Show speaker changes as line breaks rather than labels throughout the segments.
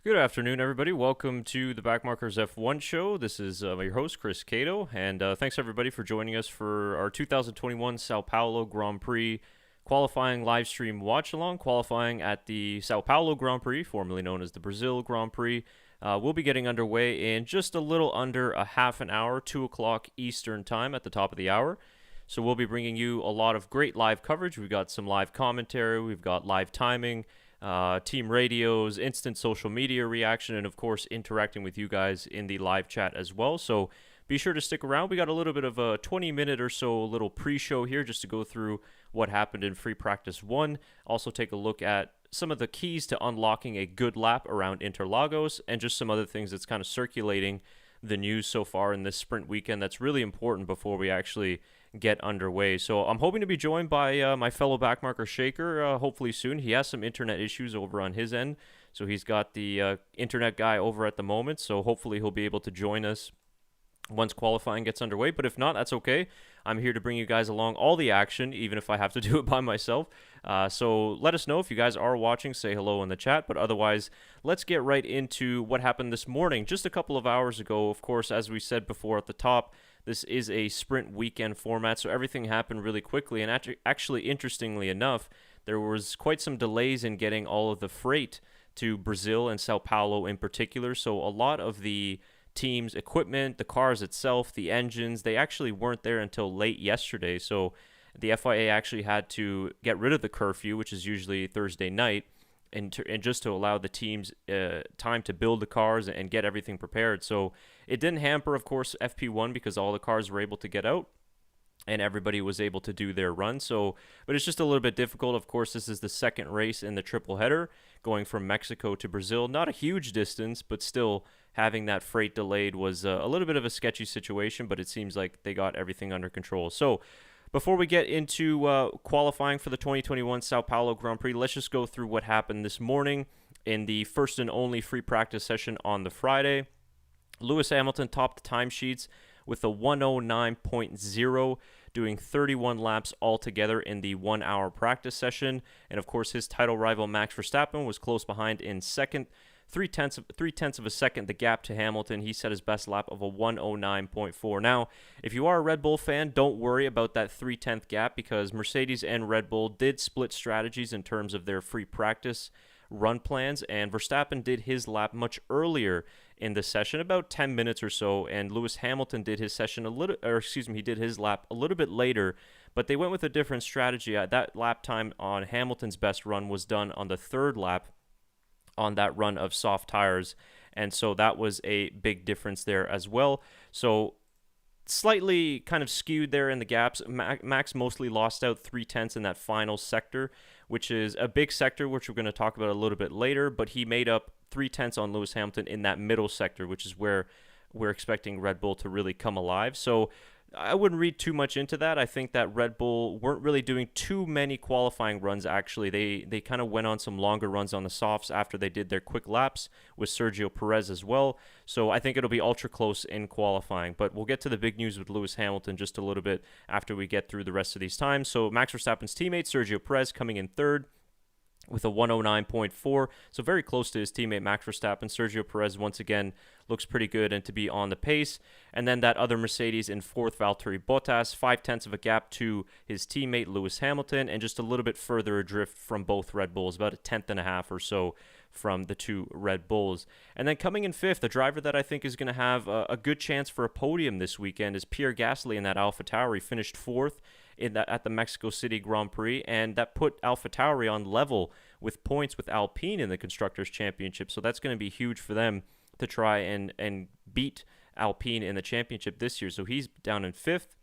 Good afternoon, everybody. Welcome to the Backmarkers F1 show. This is your host, Chris Cato, and thanks everybody for joining us for our 2021 Sao Paulo Grand Prix qualifying live stream watch-along, qualifying at the Sao Paulo Grand Prix, formerly known as the Brazil Grand Prix. We'll be getting underway in just a little under a half an hour, 2 o'clock Eastern Time at the top of the hour. So we'll be bringing you a lot of great live coverage. We've got some live commentary, we've got live timing, team radios, instant social media reaction, and of course interacting with you guys in the live chat as well. So be sure to stick around. We got a little bit of a 20-minute or so little pre-show here just to go through what happened in free practice 1. Also take a look at some of the keys to unlocking a good lap around Interlagos and just some other things that's kind of circulating the news so far in this sprint weekend that's really important before we actually get underway. So I'm hoping to be joined by my fellow backmarker Shaker hopefully soon. He has some internet issues over on his end, so he's got the internet guy over at the moment, so hopefully he'll be able to join us once qualifying gets underway. But if not, that's okay. I'm here to bring you guys along all the action, even if I have to do it by myself. So let us know if you guys are watching. Say hello in the chat. But otherwise, let's get right into what happened this morning. Just a couple of hours ago, of course, as we said before at the top, this is a sprint weekend format, so everything happened really quickly. And actually, interestingly enough, there was quite some delays in getting all of the freight to Brazil and Sao Paulo in particular. So a lot of the team's equipment, the cars itself, the engines, they actually weren't there until late yesterday. So the FIA actually had to get rid of the curfew, which is usually Thursday night, and just to allow the teams time to build the cars and get everything prepared. So it didn't hamper, of course, FP1 because all the cars were able to get out and everybody was able to do their run. So, but it's just a little bit difficult. Of course, this is the second race in the triple header, going from Mexico to Brazil. Not a huge distance, but still having that freight delayed was a little bit of a sketchy situation, but it seems like they got everything under control. So before we get into qualifying for the 2021 Sao Paulo Grand Prix, let's just go through what happened this morning in the first and only free practice session on the Friday. Lewis Hamilton topped the timesheets with a 109.0, doing 31 laps altogether in the 1 hour practice session. And of course, his title rival Max Verstappen was close behind in second. Three tenths of a second, the gap to Hamilton. He set his best lap of a 109.4. Now, if you are a Red Bull fan, don't worry about that 3/10 gap because Mercedes and Red Bull did split strategies in terms of their free practice run plans, and Verstappen did his lap much earlier in the session, about 10 minutes or so, and Lewis Hamilton did his session he did his lap a little bit later, but they went with a different strategy. That lap time on Hamilton's best run was done on the third lap on that run of soft tires, and so that was a big difference there as well. So slightly kind of skewed there in the gaps. Max mostly lost out 3/10 in that final sector, which is a big sector, which we're going to talk about a little bit later, but he made up 3/10 on Lewis Hamilton in that middle sector, which is where we're expecting Red Bull to really come alive. So I wouldn't read too much into that. I think that Red Bull weren't really doing too many qualifying runs, actually. They kind of went on some longer runs on the softs after they did their quick laps with Sergio Perez as well. So I think it'll be ultra close in qualifying. But we'll get to the big news with Lewis Hamilton just a little bit after we get through the rest of these times. So Max Verstappen's teammate, Sergio Perez, coming in third with a 109.4, so very close to his teammate Max Verstappen. Sergio Perez once again looks pretty good and to be on the pace. And then that other Mercedes in fourth, Valtteri Bottas, 5/10 of a gap to his teammate Lewis Hamilton, and just a little bit further adrift from both Red Bulls, about a tenth and a half or so from the two Red Bulls. And then coming in fifth, a driver that I think is going to have a good chance for a podium this weekend is Pierre Gasly in that AlphaTauri. Finished fourth at the Mexico City Grand Prix, and that put AlphaTauri on level with points with Alpine in the Constructors' Championship. So that's going to be huge for them to try and beat Alpine in the championship this year. So he's down in fifth.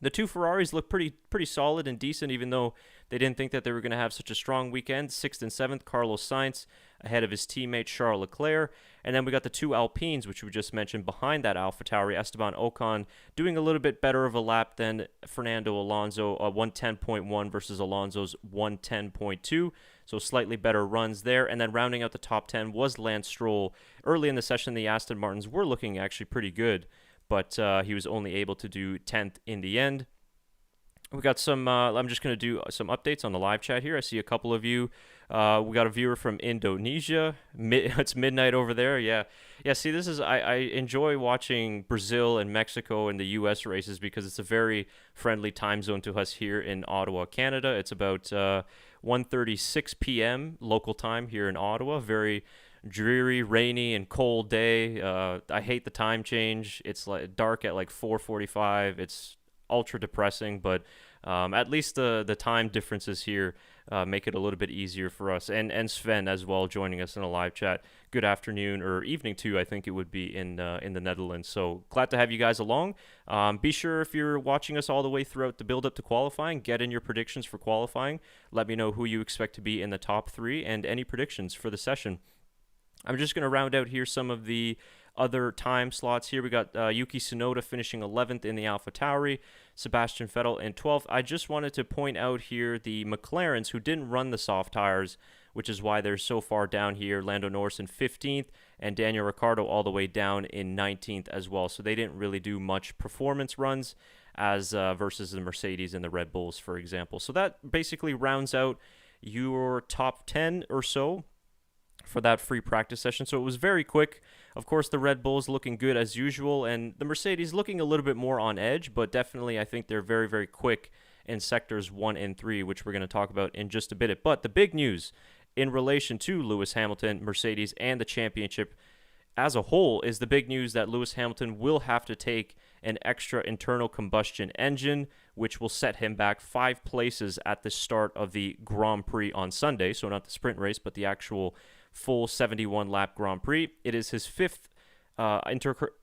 The two Ferraris look pretty solid and decent, even though they didn't think that they were going to have such a strong weekend. Sixth and seventh, Carlos Sainz ahead of his teammate Charles Leclerc. And then we got the two Alpines, which we just mentioned, behind that AlphaTauri. Esteban Ocon doing a little bit better of a lap than Fernando Alonso, 110.1 versus Alonso's 110.2. So slightly better runs there. And then rounding out the top 10 was Lance Stroll. Early in the session, the Aston Martins were looking actually pretty good, but he was only able to do 10th in the end. We got some. I'm just going to do some updates on the live chat here. I see a couple of you. We got a viewer from Indonesia. It's midnight over there. Yeah, yeah. See, this is I enjoy watching Brazil and Mexico and the U.S. races because it's a very friendly time zone to us here in Ottawa, Canada. It's about 1:36 p.m. local time here in Ottawa. Very dreary, rainy, and cold day. I hate the time change. It's like dark at like 4:45. It's ultra depressing, but at least the time differences here make it a little bit easier for us. And Sven as well joining us in a live chat. Good afternoon or evening too. I think it would be in the Netherlands. So glad to have you guys along. Be sure if you're watching us all the way throughout the build up to qualifying, get in your predictions for qualifying. Let me know who you expect to be in the top three and any predictions for the session. I'm just going to round out here some of the other time slots here. We got Yuki Tsunoda finishing 11th in the AlphaTauri, Sebastian Vettel in 12th. I just wanted to point out here the McLarens who didn't run the soft tires, which is why they're so far down here. Lando Norris in 15th and Daniel Ricciardo all the way down in 19th as well. So they didn't really do much performance runs as versus the Mercedes and the Red Bulls, for example. So that basically rounds out your top 10 or so for that free practice session. So it was very quick. Of course, the Red Bulls looking good as usual, and the Mercedes looking a little bit more on edge, but definitely I think they're very, very quick in sectors 1 and 3, which we're going to talk about in just a bit. But the big news in relation to Lewis Hamilton, Mercedes, and the championship as a whole is the big news that Lewis Hamilton will have to take an extra internal combustion engine, which will set him back 5 places at the start of the Grand Prix on Sunday. So not the sprint race, but the actual full 71-lap Grand Prix. It is his 5th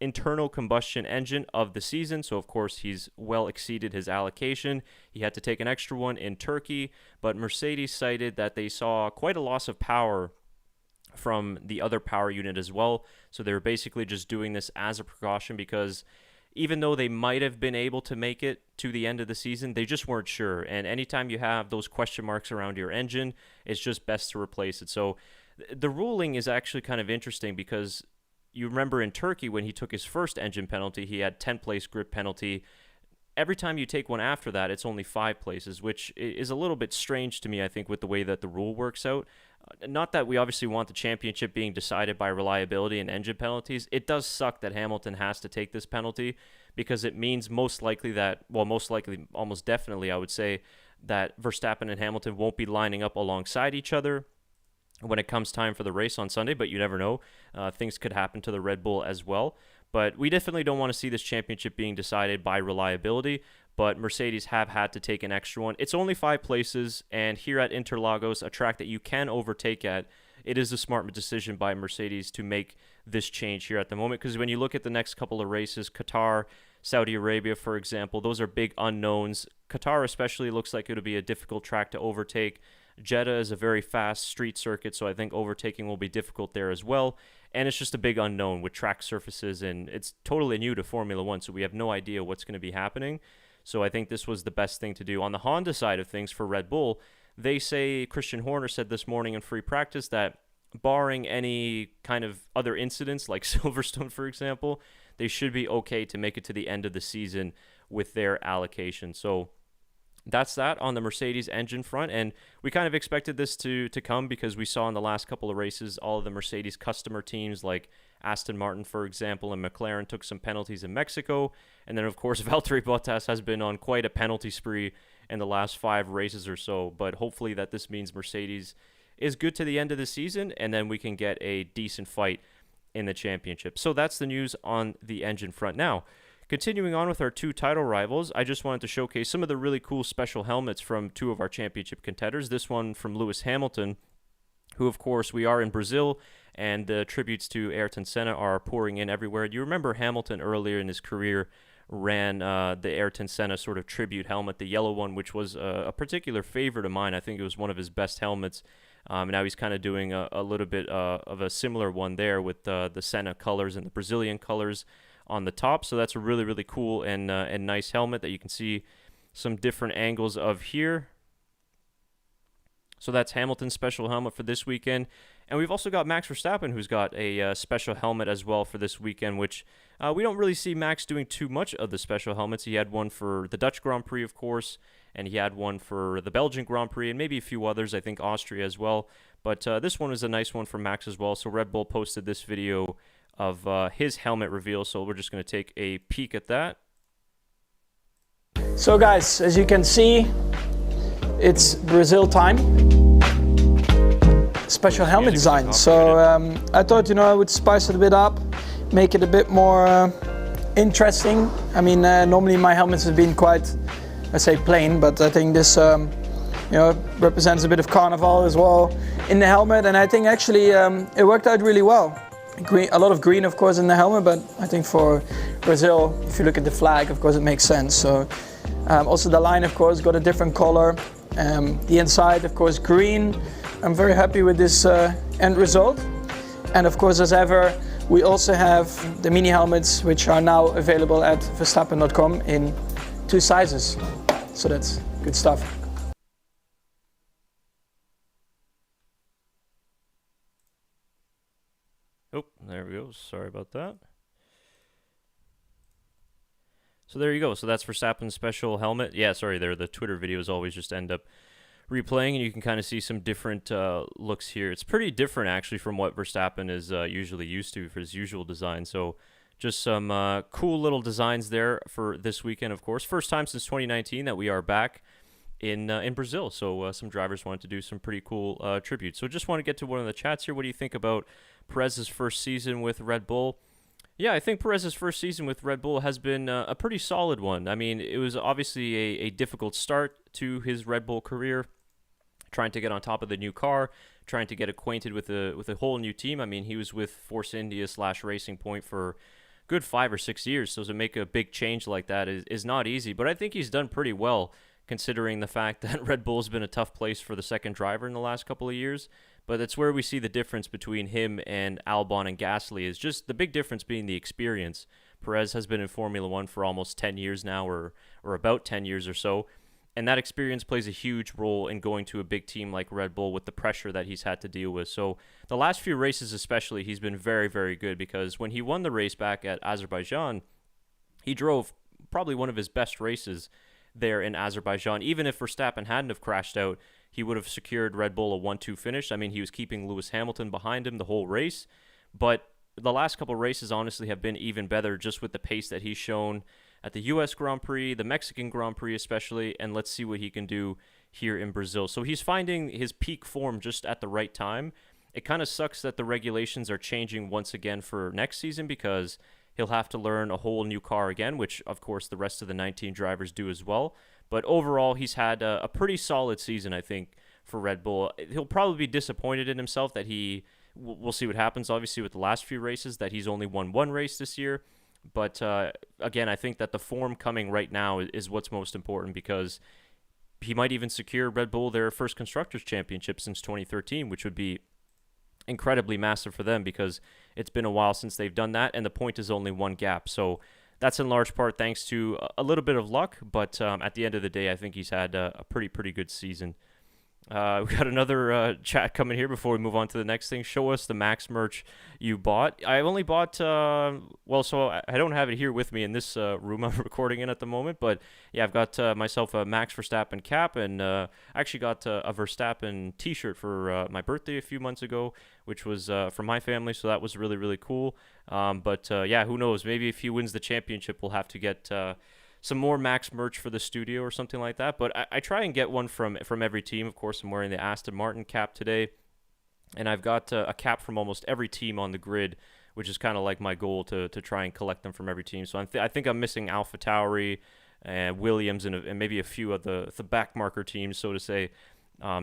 internal combustion engine of the season, so of course he's well exceeded his allocation. He had to take an extra one in Turkey, but Mercedes cited that they saw quite a loss of power from the other power unit as well, so they were basically just doing this as a precaution because even though they might have been able to make it to the end of the season, they just weren't sure, and anytime you have those question marks around your engine, it's just best to replace it. So the ruling is actually kind of interesting because you remember in Turkey when he took his first engine penalty, he had 10-place grip penalty. Every time you take one after that, it's only 5 places, which is a little bit strange to me, I think, with the way that the rule works out. Not that we obviously want the championship being decided by reliability and engine penalties. It does suck that Hamilton has to take this penalty because it means most likely, almost definitely, I would say, that Verstappen and Hamilton won't be lining up alongside each other when it comes time for the race on Sunday, but you never know. Things could happen to the Red Bull as well. But we definitely don't want to see this championship being decided by reliability, but Mercedes have had to take an extra one. It's only 5 places, and here at Interlagos, a track that you can overtake at, it is a smart decision by Mercedes to make this change here at the moment, because when you look at the next couple of races, Qatar, Saudi Arabia, for example, those are big unknowns. Qatar especially looks like it'll be a difficult track to overtake. Jeddah is a very fast street circuit, so I think overtaking will be difficult there as well. And it's just a big unknown with track surfaces, and it's totally new to Formula One, so we have no idea what's going to be happening. So I think this was the best thing to do. On the Honda side of things for Red Bull, they say, Christian Horner said this morning in free practice that barring any kind of other incidents like Silverstone, for example, they should be okay to make it to the end of the season with their allocation. So that's that on the Mercedes engine front, and we kind of expected this to come because we saw in the last couple of races all of the Mercedes customer teams like Aston Martin, for example, and McLaren took some penalties in Mexico, and then of course Valtteri Bottas has been on quite a penalty spree in the last 5 races or so, but hopefully that this means Mercedes is good to the end of the season, and then we can get a decent fight in the championship. So that's the news on the engine front. Now, continuing on with our 2 title rivals, I just wanted to showcase some of the really cool special helmets from 2 of our championship contenders. This one from Lewis Hamilton, who, of course, we are in Brazil, and the tributes to Ayrton Senna are pouring in everywhere. You remember Hamilton earlier in his career ran the Ayrton Senna sort of tribute helmet, the yellow one, which was a particular favorite of mine. I think it was one of his best helmets. Now he's kind of doing a little bit of a similar one there with the Senna colors and the Brazilian colors on the top. So that's a really, really cool and nice helmet that you can see some different angles of here. So that's Hamilton's special helmet for this weekend. And we've also got Max Verstappen, who's got a special helmet as well for this weekend, which we don't really see Max doing too much of the special helmets. He had one for the Dutch Grand Prix, of course, and he had one for the Belgian Grand Prix, and maybe a few others, I think Austria as well. But this one is a nice one for Max as well. So Red Bull posted this video of his helmet reveal, so we're just going to take a peek at that.
So guys, as you can see, it's Brazil time. Special helmet design. So I thought, I would spice it a bit up, make it a bit more interesting. I mean, normally my helmets have been quite, let's say, plain, but I think this, represents a bit of carnival as well in the helmet, and I think actually it worked out really well. Green, a lot of green, of course, in the helmet, but I think for Brazil, if you look at the flag, of course, it makes sense. So also the line, of course, got a different color. The inside, of course, green. I'm very happy with this end result. And of course, as ever, we also have the mini helmets, which are now available at verstappen.com in 2 sizes. So that's good stuff.
Oh, there we go. Sorry about that. So there you go. So that's Verstappen's special helmet. Yeah, sorry there. The Twitter videos always just end up replaying, and you can kind of see some different looks here. It's pretty different, actually, from what Verstappen is usually used to for his usual design. So just some cool little designs there for this weekend, of course. First time since 2019 that we are back in Brazil. So some drivers wanted to do some pretty cool tributes. So just want to get to one of the chats here. What do you think about Perez's first season with Red Bull? Yeah, I think Perez's first season with Red Bull has been a pretty solid one. I mean, it was obviously a difficult start to his Red Bull career, trying to get on top of the new car, trying to get acquainted with a whole new team. I mean, he was with Force India / Racing Point for good 5 or 6 years, so to make a big change like that is not easy. But I think he's done pretty well, considering the fact that Red Bull's been a tough place for the second driver in the last couple of years. But that's where we see the difference between him and Albon and Gasly, is just the big difference being the experience. Perez has been in Formula One for almost 10 years now, or about 10 years or so, and that experience plays a huge role in going to a big team like Red Bull with the pressure that he's had to deal with. So the last few races especially, he's been very, very good, because when he won the race back at Azerbaijan, he drove probably one of his best races there in Azerbaijan. Even if Verstappen hadn't have crashed out, he would have secured Red Bull a 1-2 finish. I mean, he was keeping Lewis Hamilton behind him the whole race. But the last couple of races, honestly, have been even better, just with the pace that he's shown at the U.S. Grand Prix, the Mexican Grand Prix especially, and let's see what he can do here in Brazil. So he's finding his peak form just at the right time. It kind of sucks that the regulations are changing once again for next season, because he'll have to learn a whole new car again, which, of course, the rest of the 19 drivers do as well. But overall, he's had a pretty solid season, I think, for Red Bull. He'll probably be disappointed in himself that we'll see what happens, obviously, with the last few races, that he's only won 1 race this year. But again, I think that the form coming right now is what's most important, because he might even secure Red Bull their first Constructors' Championship since 2013, which would be incredibly massive for them, because it's been a while since they've done that, and the point is only 1 gap. So that's in large part thanks to a little bit of luck, but at the end of the day, I think he's had a pretty good season. We got another chat coming here before we move on to the next thing. Show us the Max merch you bought. I only bought, so I don't have it here with me in this room I'm recording in at the moment, but yeah, I've got myself a Max Verstappen cap, and I actually got a Verstappen t-shirt for my birthday a few months ago, which was from my family, so that was really cool. But yeah, who knows? Maybe if he wins the championship, we'll have to get some more Max merch for the studio or something like that. But I try and get one from every team. Of course, I'm wearing the Aston Martin cap today, and I've got a cap from almost every team on the grid, which is kind of like my goal to try and collect them from every team. So I think I'm missing AlphaTauri and Williams and maybe a few of the backmarker teams, so to say.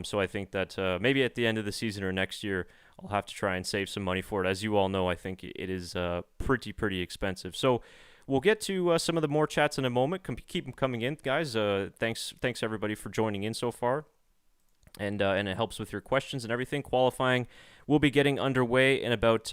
So I think that maybe at the end of the season or next year, I'll have to try and save some money for it. As you all know, I think it is pretty expensive. So we'll get to some of the more chats in a moment. Keep them coming in, guys. Thanks everybody for joining in so far, and it helps with your questions and everything. Qualifying will be getting underway in about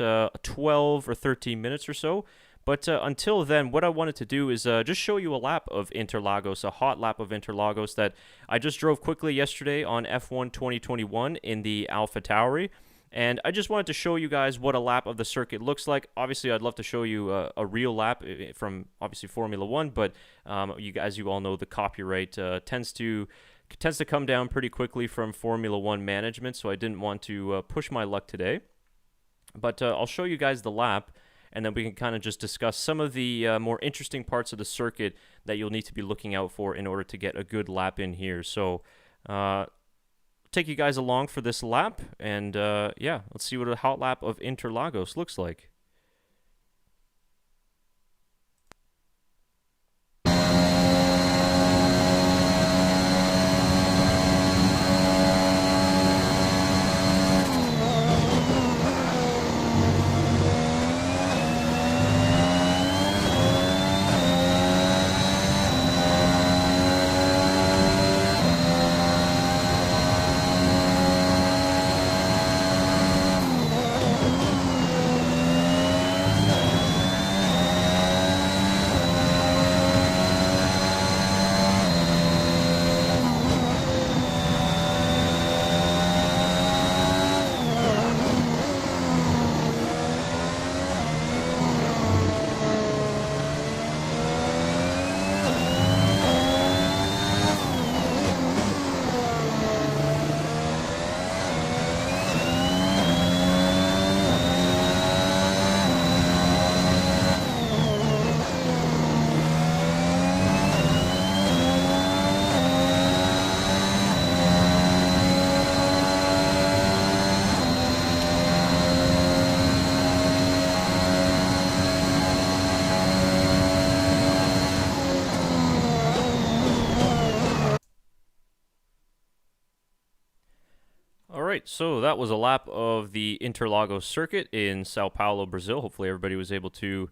12 or 13 minutes or so. But until then, what I wanted to do is just show you a lap of Interlagos, a hot lap of Interlagos that I just drove quickly yesterday on F1 2021 in the AlphaTauri. And I just wanted to show you guys what a lap of the circuit looks like. Obviously, I'd love to show you a real lap from, obviously, Formula 1, but as you all know, the copyright tends to come down pretty quickly from Formula 1 management, so I didn't want to push my luck today. But I'll show you guys the lap, and then we can kind of just discuss some of the more interesting parts of the circuit that you'll need to be looking out for in order to get a good lap in here. So, take you guys along for this lap, and yeah, let's see what a hot lap of Interlagos looks like. Alright, so that was a lap of the Interlagos circuit in Sao Paulo, Brazil. Hopefully everybody was able to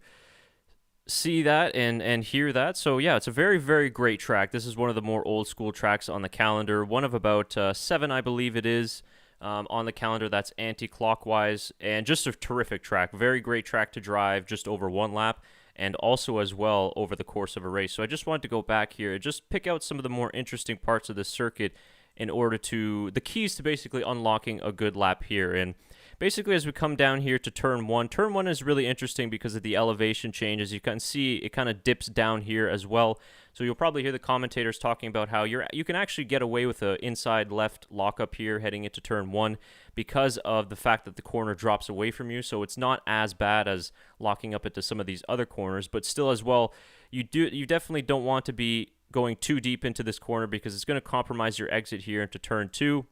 see that and hear that. So yeah, it's a very, very great track. This is one of the more old school tracks on the calendar. One of about 7, I believe it is, on the calendar that's anti-clockwise. And just a terrific track. Very great track to drive just over one lap, and also as well over the course of a race. So I just wanted to go back here and just pick out some of the more interesting parts of this circuit in order to, the keys to basically unlocking a good lap here. And basically as we come down here to turn 1 is really interesting because of the elevation changes. You can see it kind of dips down here as well. So you'll probably hear the commentators talking about how you can actually get away with an inside left lockup here heading into turn 1 because of the fact that the corner drops away from you. So it's not as bad as locking up into some of these other corners, but still as well, you definitely don't want to be going too deep into this corner because it's going to compromise your exit here into turn 2.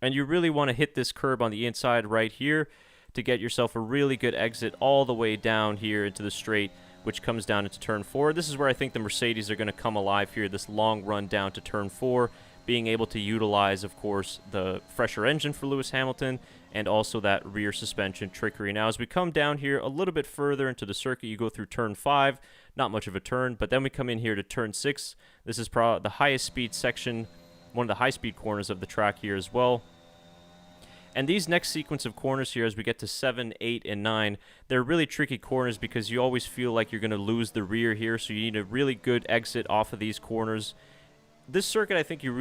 And you really want to hit this curb on the inside right here to get yourself a really good exit all the way down here into the straight, which comes down into turn 4. This is where I think the Mercedes are going to come alive here, this long run down to turn 4, being able to utilize, of course, the fresher engine for Lewis Hamilton and also that rear suspension trickery. Now, as we come down here a little bit further into the circuit, you go through turn 5, not much of a turn, but then we come in here to turn 6. This is probably the highest speed section, one of the high speed corners of the track here as well. And these next sequence of corners here, as we get to 7, 8, and 9, they're really tricky corners because you always feel like you're going to lose the rear here, so you need a really good exit off of these corners. This circuit, I think you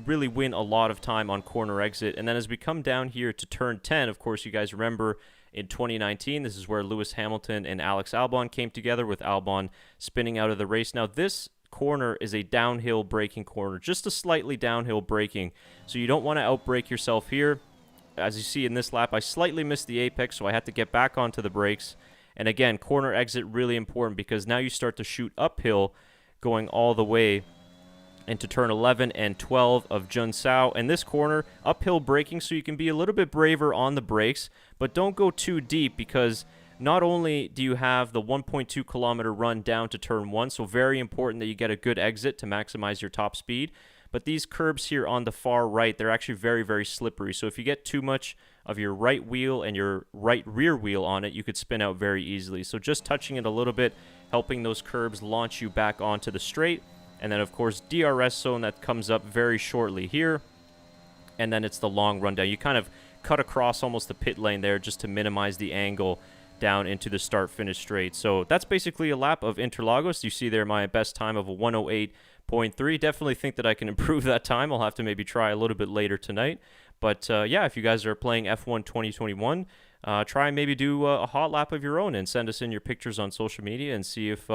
really win a lot of time on corner exit. And then as we come down here to turn 10, of course, you guys remember in 2019, this is where Lewis Hamilton and Alex Albon came together, with Albon spinning out of the race. Now, this corner is a downhill braking corner, just a slightly downhill braking, so you don't want to outbrake yourself here. As you see in this lap, I slightly missed the apex, so I had to get back onto the brakes. And again, corner exit really important because now you start to shoot uphill going all the way into turn 11 and 12 of Junsao. And this corner, uphill braking, so you can be a little bit braver on the brakes, but don't go too deep because not only do you have the 1.2 kilometer run down to turn 1, so very important that you get a good exit to maximize your top speed, but these curbs here on the far right, they're actually very, very slippery. So if you get too much of your right wheel and your right rear wheel on it, you could spin out very easily. So just touching it a little bit, helping those curbs launch you back onto the straight. And then, of course, DRS zone that comes up very shortly here. And then it's the long rundown. You kind of cut across almost the pit lane there just to minimize the angle down into the start-finish straight. So that's basically a lap of Interlagos. You see there my best time of a 1:08.3. Definitely think that I can improve that time. I'll have to maybe try a little bit later tonight. But yeah, if you guys are playing F1 2021, try and maybe do a hot lap of your own and send us in your pictures on social media and see if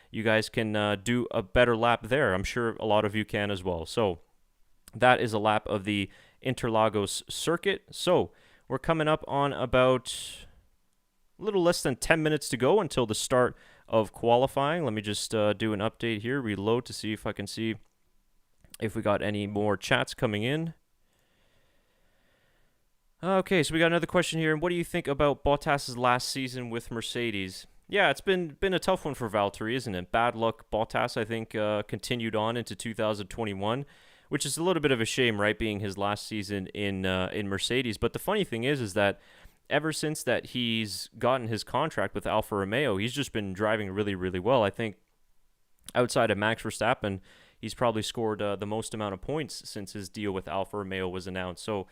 you guys can do a better lap there. I'm sure a lot of you can as well. So that is a lap of the Interlagos circuit. So we're coming up on about a little less than 10 minutes to go until the start of qualifying. Let me just do an update here, reload to see if I can see if we got any more chats coming in. Okay, so we got another question here. What do you think about Bottas' last season with Mercedes? Yeah, it's been a tough one for Valtteri, isn't it? Bad luck. Bottas, I think, continued on into 2021, which is a little bit of a shame, right, being his last season in Mercedes. But the funny thing is that ever since that he's gotten his contract with Alfa Romeo, he's just been driving really, really well. I think outside of Max Verstappen, he's probably scored the most amount of points since his deal with Alfa Romeo was announced. So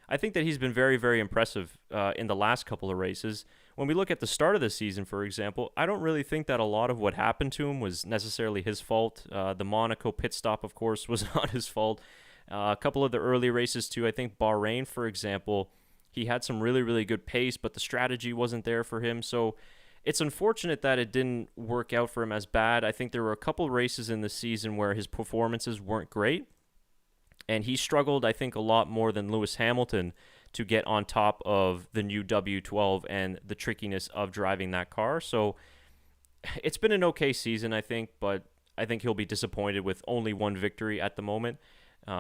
I think that he's been very, very impressive in the last couple of races. When we look at the start of the season, for example, I don't really think that a lot of what happened to him was necessarily his fault. The Monaco pit stop, of course, was not his fault. A couple of the early races, too. I think Bahrain, for example, he had some really, really good pace, but the strategy wasn't there for him. So it's unfortunate that it didn't work out for him as bad. I think there were a couple races in the season where his performances weren't great, and he struggled, I think, a lot more than Lewis Hamilton to get on top of the new W12 and the trickiness of driving that car. So it's been an okay season, I think, but I think he'll be disappointed with only one victory at the moment.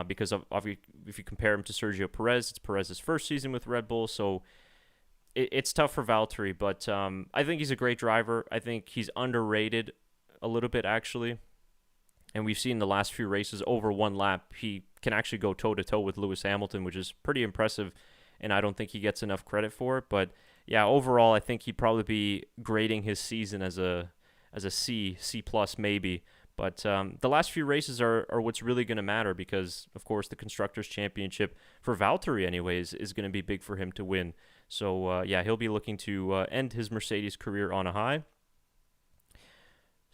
Because if you compare him to Sergio Perez, it's Perez's first season with Red Bull, so it's tough for Valtteri. But I think he's a great driver. I think he's underrated a little bit, actually. And we've seen the last few races, over one lap, he can actually go toe-to-toe with Lewis Hamilton, which is pretty impressive, and I don't think he gets enough credit for it. But yeah, overall, I think he'd probably be grading his season as a C+, maybe. But the last few races are what's really going to matter because, of course, the Constructors' Championship, for Valtteri anyways, is going to be big for him to win. So, yeah, he'll be looking to end his Mercedes career on a high.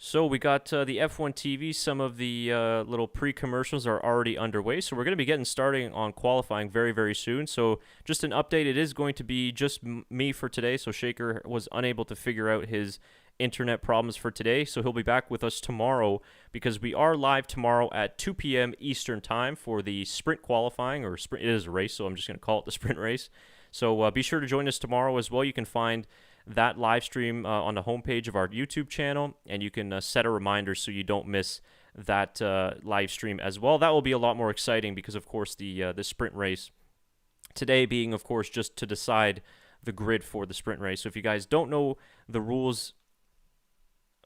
So we got the F1 TV. Some of the little pre-commercials are already underway. So we're going to be getting starting on qualifying very, very soon. So just an update. It is going to be just me for today. So Shaker was unable to figure out his internet problems for today, so he'll be back with us tomorrow because we are live tomorrow at 2 p.m. Eastern time for the sprint qualifying, or sprint. It is a race, so I'm just going to call it the sprint race. So be sure to join us tomorrow as well. You can find that live stream on the homepage of our YouTube channel, and you can set a reminder so you don't miss that live stream as well. That will be a lot more exciting because, of course, the sprint race today being, of course, just to decide the grid for the sprint race. So if you guys don't know the rules,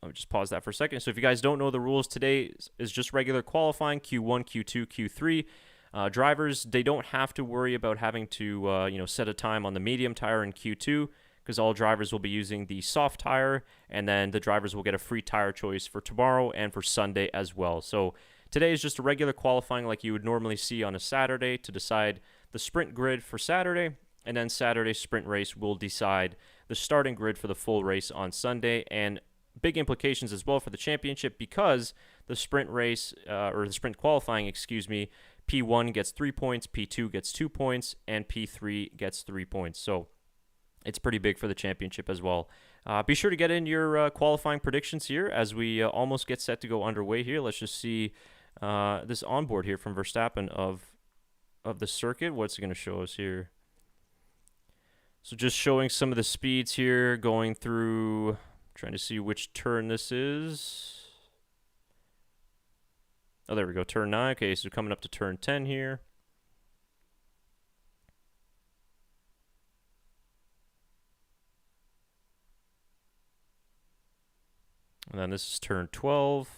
I'll just pause that for a second. So if you guys don't know the rules, today is just regular qualifying, Q1, Q2, Q3. Drivers, they don't have to worry about having to set a time on the medium tire in Q2 because all drivers will be using the soft tire, and then the drivers will get a free tire choice for tomorrow and for Sunday as well. So today is just a regular qualifying like you would normally see on a Saturday to decide the sprint grid for Saturday, and then Saturday's sprint race will decide the starting grid for the full race on Sunday, and big implications as well for the championship because the sprint race, or the sprint qualifying, P1 gets 3 points, P2 gets 2 points, and P3 gets 3 points. So it's pretty big for the championship as well. Be sure to get in your qualifying predictions here as we almost get set to go underway here. Let's just see this onboard here from Verstappen of the circuit. What's it going to show us here? So just showing some of the speeds here, going through... Trying to see which turn this is. Oh, there we go, turn 9. Okay, so coming up to turn 10 here. And then this is turn 12.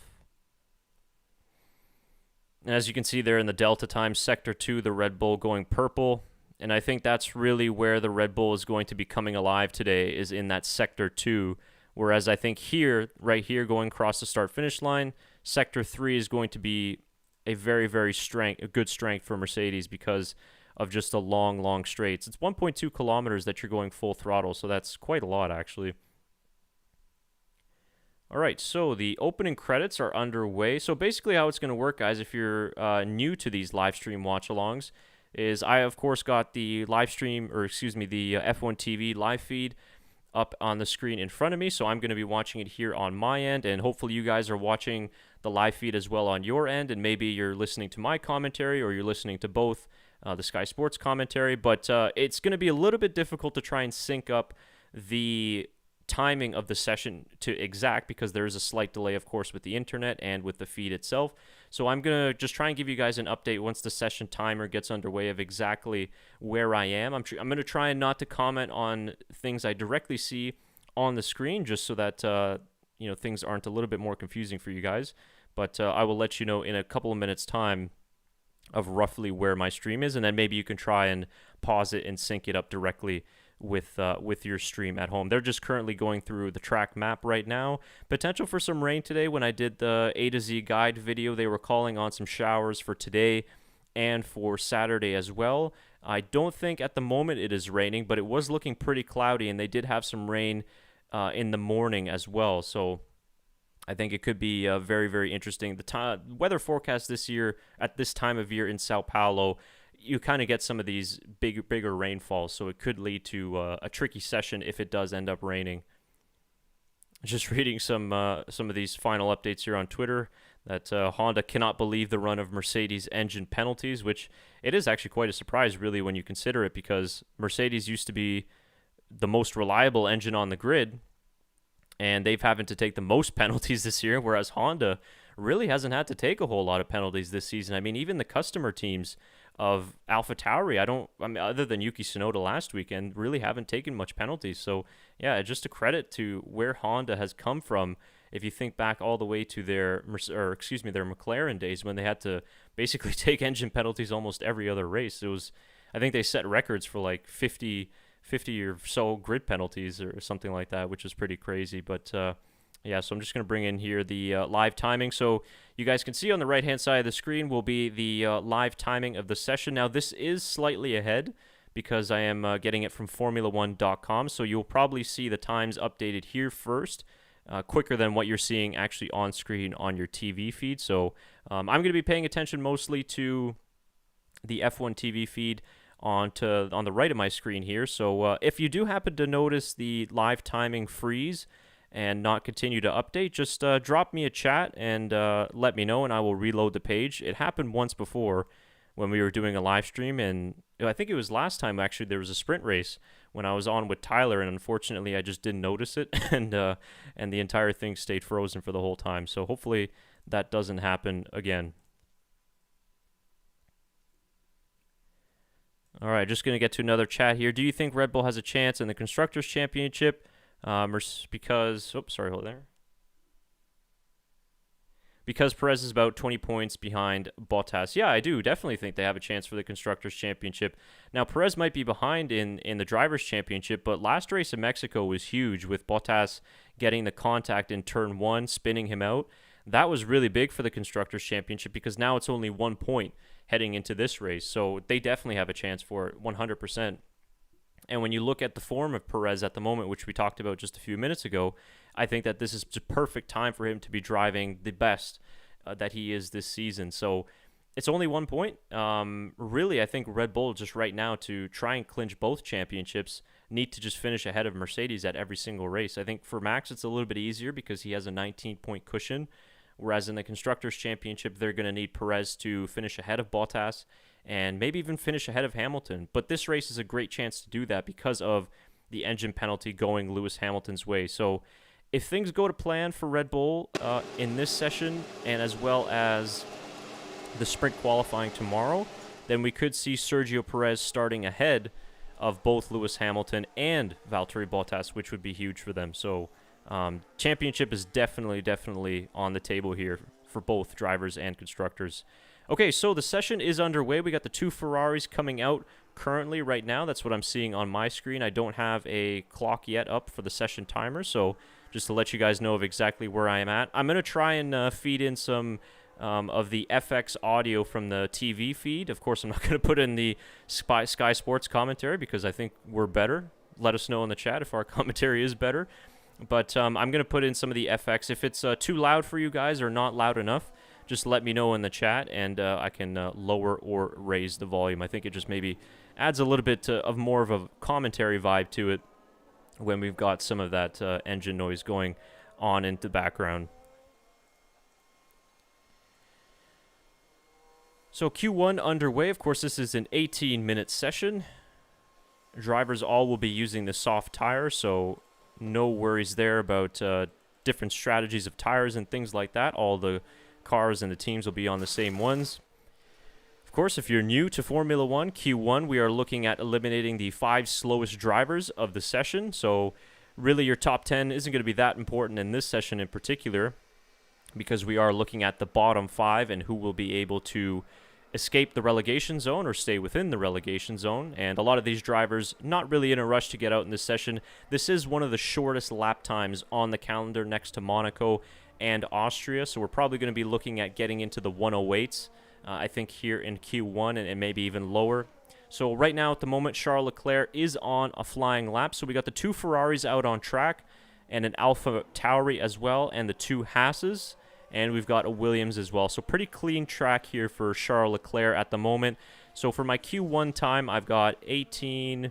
And as you can see there in the Delta time, Sector 2, the Red Bull going purple. And I think that's really where the Red Bull is going to be coming alive today, is in that Sector 2. Whereas I think here, right here, going across the start-finish line, Sector 3 is going to be a very, very good strength for Mercedes because of just the long straights. It's 1.2 kilometers that you're going full throttle, so that's quite a lot, actually. All right, so the opening credits are underway. So basically how it's going to work, guys, if you're new to these live stream watch-alongs, is I, of course, got the live stream, or excuse me, the F1 TV live feed up on the screen in front of me. So I'm going to be watching it here on my end, and hopefully you guys are watching the live feed as well on your end, and maybe you're listening to my commentary or you're listening to both the Sky Sports commentary. But it's going to be a little bit difficult to try and sync up the timing of the session to exact, because there is a slight delay, of course, with the internet and with the feed itself. So I'm going to just try and give you guys an update once the session timer gets underway of exactly where I am. I'm going to try and not to comment on things I directly see on the screen, just so that things aren't a little bit more confusing for you guys. But I will let you know in a couple of minutes time of roughly where my stream is, and then maybe you can try and pause it and sync it up directly with your stream at home. They're just currently going through the track map right now. Potential for some rain today. When I did the A to Z guide video, they were calling on some showers for today and for Saturday as well. I don't think at the moment it is raining, but it was looking pretty cloudy, and they did have some rain in the morning as well. So I think it could be very, very interesting. The weather forecast this year at this time of year in Sao Paulo, you kind of get some of these bigger rainfalls, so it could lead to a tricky session if it does end up raining. Just reading some of these final updates here on Twitter, that Honda cannot believe the run of Mercedes engine penalties, which it is actually quite a surprise, really, when you consider it, because Mercedes used to be the most reliable engine on the grid, and they've having to take the most penalties this year, whereas Honda really hasn't had to take a whole lot of penalties this season. I mean, even the customer teams of AlphaTauri, other than Yuki Tsunoda last weekend, really haven't taken much penalties. So yeah, just a credit to where Honda has come from. If you think back all the way to their McLaren days, when they had to basically take engine penalties almost every other race. I think they set records for like 50 or so grid penalties or something like that, which is pretty crazy. But yeah, so I'm just going to bring in here the live timing. So you guys can see on the right-hand side of the screen will be the live timing of the session. Now, this is slightly ahead because I am getting it from Formula1.com, so you'll probably see the times updated here first, quicker than what you're seeing actually on screen on your TV feed. So I'm going to be paying attention mostly to the F1 TV feed on the right of my screen here. So if you do happen to notice the live timing freeze and not continue to update, just drop me a chat and let me know, and I will reload the page. It happened once before when we were doing a live stream, and I think it was last time actually there was a sprint race when I was on with Tyler, and unfortunately I just didn't notice it, and the entire thing stayed frozen for the whole time. So hopefully that doesn't happen again. All right, just going to get to another chat here. Do you think Red Bull has a chance in the Constructors' Championship? Because Perez is about 20 points behind Bottas. Yeah, I do definitely think they have a chance for the Constructors' Championship. Now, Perez might be behind in the Drivers' Championship, but last race in Mexico was huge with Bottas getting the contact in turn 1, spinning him out. That was really big for the Constructors' Championship because now it's only 1 point heading into this race. So they definitely have a chance for it, 100%. And when you look at the form of Perez at the moment, which we talked about just a few minutes ago, I think that this is the perfect time for him to be driving the best that he is this season. So it's only 1 point. Really, I think Red Bull just right now, to try and clinch both championships, need to just finish ahead of Mercedes at every single race. I think for Max, it's a little bit easier because he has a 19-point cushion, whereas in the Constructors' Championship, they're going to need Perez to finish ahead of Bottas and maybe even finish ahead of Hamilton. But this race is a great chance to do that because of the engine penalty going Lewis Hamilton's way. So if things go to plan for Red Bull in this session, and as well as the sprint qualifying tomorrow, then we could see Sergio Perez starting ahead of both Lewis Hamilton and Valtteri Bottas, which would be huge for them. So championship is definitely on the table here for both drivers and constructors. Okay, so the session is underway. We got the two Ferraris coming out currently right now. That's what I'm seeing on my screen. I don't have a clock yet up for the session timer, so just to let you guys know of exactly where I am at. I'm going to try and feed in some of the FX audio from the TV feed. Of course, I'm not going to put in the Sky Sports commentary because I think we're better. Let us know in the chat if our commentary is better. But I'm going to put in some of the FX. If it's too loud for you guys or not loud enough, just let me know in the chat, and I can lower or raise the volume. I think it just maybe adds a little bit of more of a commentary vibe to it when we've got some of that engine noise going on into the background. So Q1 underway. Of course, this is an 18-minute session. Drivers all will be using the soft tire, so no worries there about different strategies of tires and things like that. All the cars and the teams will be on the same ones. Of course, if you're new to Formula 1, Q1, we are looking at eliminating the 5 slowest drivers of the session. So really your top 10 isn't going to be that important in this session in particular, because we are looking at the bottom 5 and who will be able to escape the relegation zone or stay within the relegation zone. And a lot of these drivers not really in a rush to get out in this session. This is one of the shortest lap times on the calendar next to Monaco and Austria, so we're probably going to be looking at getting into the 108s, I think, here in Q1, and maybe even lower. So right now at the moment, Charles Leclerc is on a flying lap. So we got the 2 Ferraris out on track and an Alpha Tauri as well, and the 2 Haas's. And we've got a Williams as well. So pretty clean track here for Charles Leclerc at the moment. So for my Q1 time, I've got 18...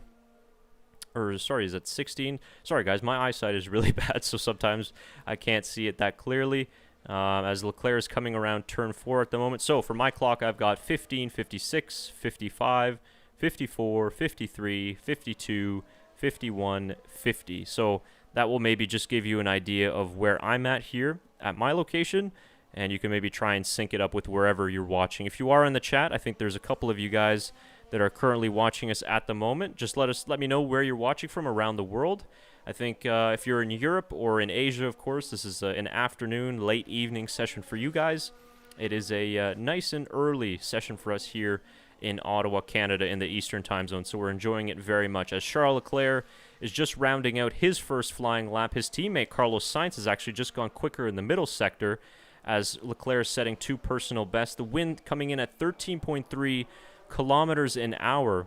is that 16? Sorry, guys, my eyesight is really bad, so sometimes I can't see it that clearly. As Leclerc is coming around turn 4 at the moment. So for my clock, I've got 15, 56, 55, 54, 53, 52, 51, 50. So that will maybe just give you an idea of where I'm at here at my location, and you can maybe try and sync it up with wherever you're watching. If you are in the chat, I think there's a couple of you guys that are currently watching us at the moment. Just let me know where you're watching from around the world. I think if you're in Europe or in Asia, of course, this is an afternoon, late evening session for you guys. It is a nice and early session for us here in Ottawa, Canada, in the Eastern time zone, so we're enjoying it very much. As Charles Leclerc is just rounding out his first flying lap, his teammate Carlos Sainz has actually just gone quicker in the middle sector as Leclerc is setting 2 personal bests. The wind coming in at 13.3 kilometers an hour.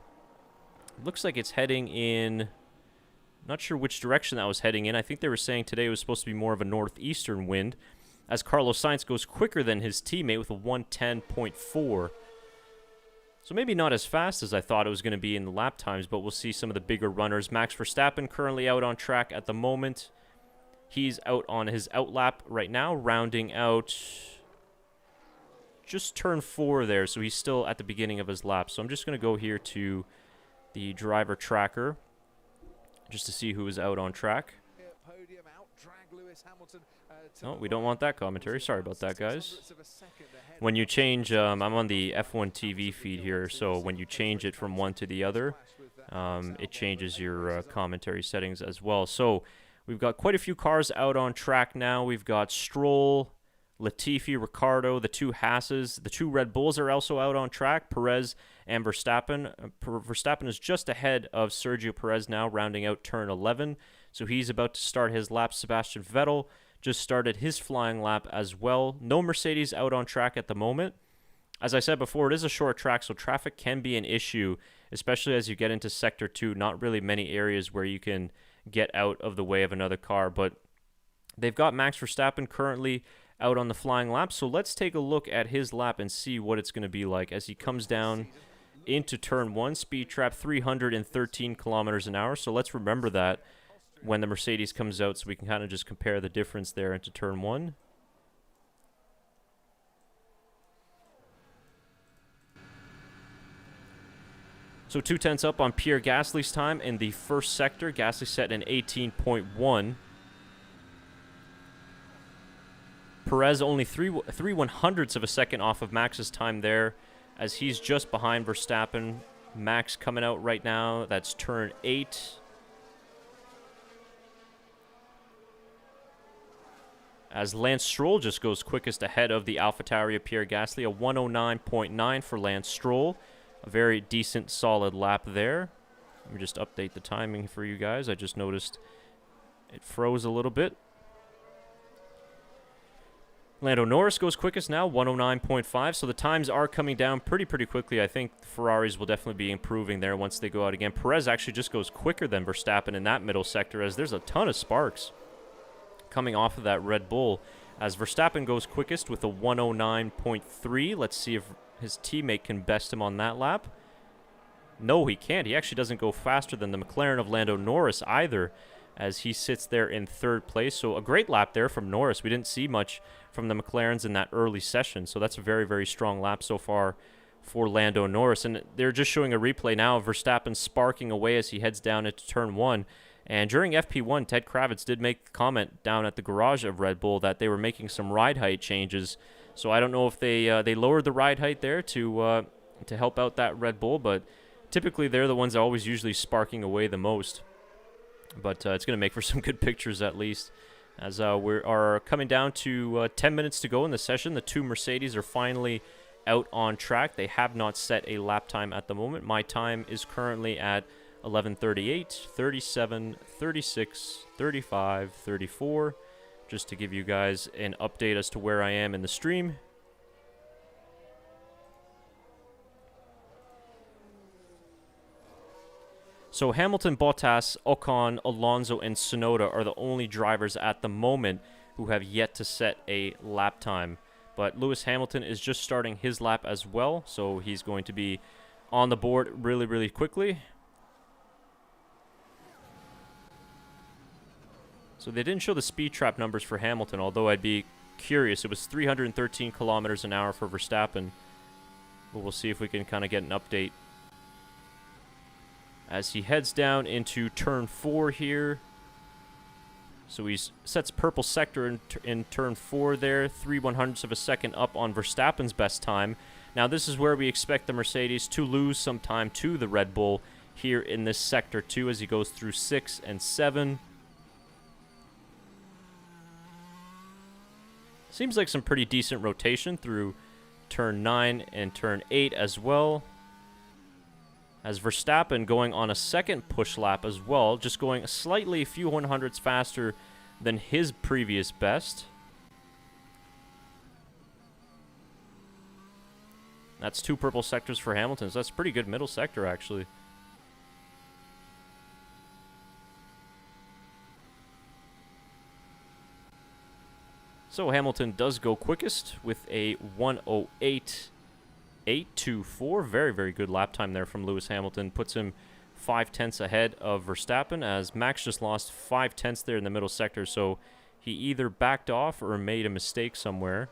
Looks like it's heading in, not sure which direction that was heading in. I think they were saying today it was supposed to be more of a northeastern wind, as Carlos Sainz goes quicker than his teammate with a 110.4. So maybe not as fast as I thought it was going to be in the lap times, but we'll see some of the bigger runners. Max Verstappen currently out on track at the moment. He's out on his out lap right now, rounding out just turn 4 there, so he's still at the beginning of his lap. So I'm just going to go here to the driver tracker just to see who is out on track. Oh, we don't want that commentary. Sorry about that, guys. When you change, I'm on the F1 TV feed here, so when you change it from one to the other, it changes your commentary settings as well. So we've got quite a few cars out on track now. We've got Stroll, Latifi, Ricciardo, the 2 Haas's. The 2 Red Bulls are also out on track, Perez and Verstappen. Verstappen is just ahead of Sergio Perez now, rounding out turn 11. So he's about to start his lap. Sebastian Vettel just started his flying lap as well. No Mercedes out on track at the moment. As I said before, it is a short track, so traffic can be an issue, especially as you get into Sector 2. Not really many areas where you can get out of the way of another car, but they've got Max Verstappen currently out on the flying lap. So let's take a look at his lap and see what it's going to be like as he comes down into turn 1. Speed trap 313 kilometers an hour. So let's remember that when the Mercedes comes out, so we can kind of just compare the difference there into turn 1. So 2/10 up on Pierre Gasly's time in the first sector. Gasly set in 18.1. Perez only 3/100ths of a second off of Max's time there, as he's just behind Verstappen. Max coming out right now. That's turn 8. As Lance Stroll just goes quickest ahead of the AlphaTauri of Pierre Gasly, a 109.9 for Lance Stroll. A very decent, solid lap there. Let me just update the timing for you guys. I just noticed it froze a little bit. Lando Norris goes quickest now, 109.5. So the times are coming down pretty quickly. I think Ferraris will definitely be improving there once they go out again. Perez actually just goes quicker than Verstappen in that middle sector, as there's a ton of sparks coming off of that Red Bull, as Verstappen goes quickest with a 109.3. Let's see if his teammate can best him on that lap. No, he can't. He actually doesn't go faster than the McLaren of Lando Norris either, as he sits there in third place. So a great lap there from Norris. We didn't see much from the McLarens in that early session, so that's a very strong lap so far for Lando Norris. And they're just showing a replay now of Verstappen sparking away as he heads down into turn 1. And during FP1, Ted Kravitz did make the comment down at the garage of Red Bull that they were making some ride height changes. So I don't know if they lowered the ride height there to help out that Red Bull, but typically they're the ones that always usually sparking away the most. But it's going to make for some good pictures at least. As we are coming down to 10 minutes to go in the session, the two Mercedes are finally out on track. They have not set a lap time at the moment. My time is currently at 11:38, 37, 36, 35, 34. Just to give you guys an update as to where I am in the stream. So Hamilton, Bottas, Ocon, Alonso, and Tsunoda are the only drivers at the moment who have yet to set a lap time. But Lewis Hamilton is just starting his lap as well, so he's going to be on the board really quickly. So they didn't show the speed trap numbers for Hamilton, although I'd be curious. It was 313 kilometers an hour for Verstappen. But we'll see if we can kind of get an update as he heads down into turn 4 here. So he sets purple sector in turn 4 there, 3/100ths of a second up on Verstappen's best time. Now this is where we expect the Mercedes to lose some time to the Red Bull here in this sector 2 as he goes through 6 and 7. Seems like some pretty decent rotation through turn 9 and turn 8 as well. As Verstappen going on a second push lap as well, just going slightly a few 100ths faster than his previous best. That's 2 purple sectors for Hamilton, so that's a pretty good middle sector actually. So Hamilton does go quickest with a 1:08.824. Very good lap time there from Lewis Hamilton. Puts him 5/10 ahead of Verstappen, as Max just lost 5/10 there in the middle sector. So he either backed off or made a mistake somewhere.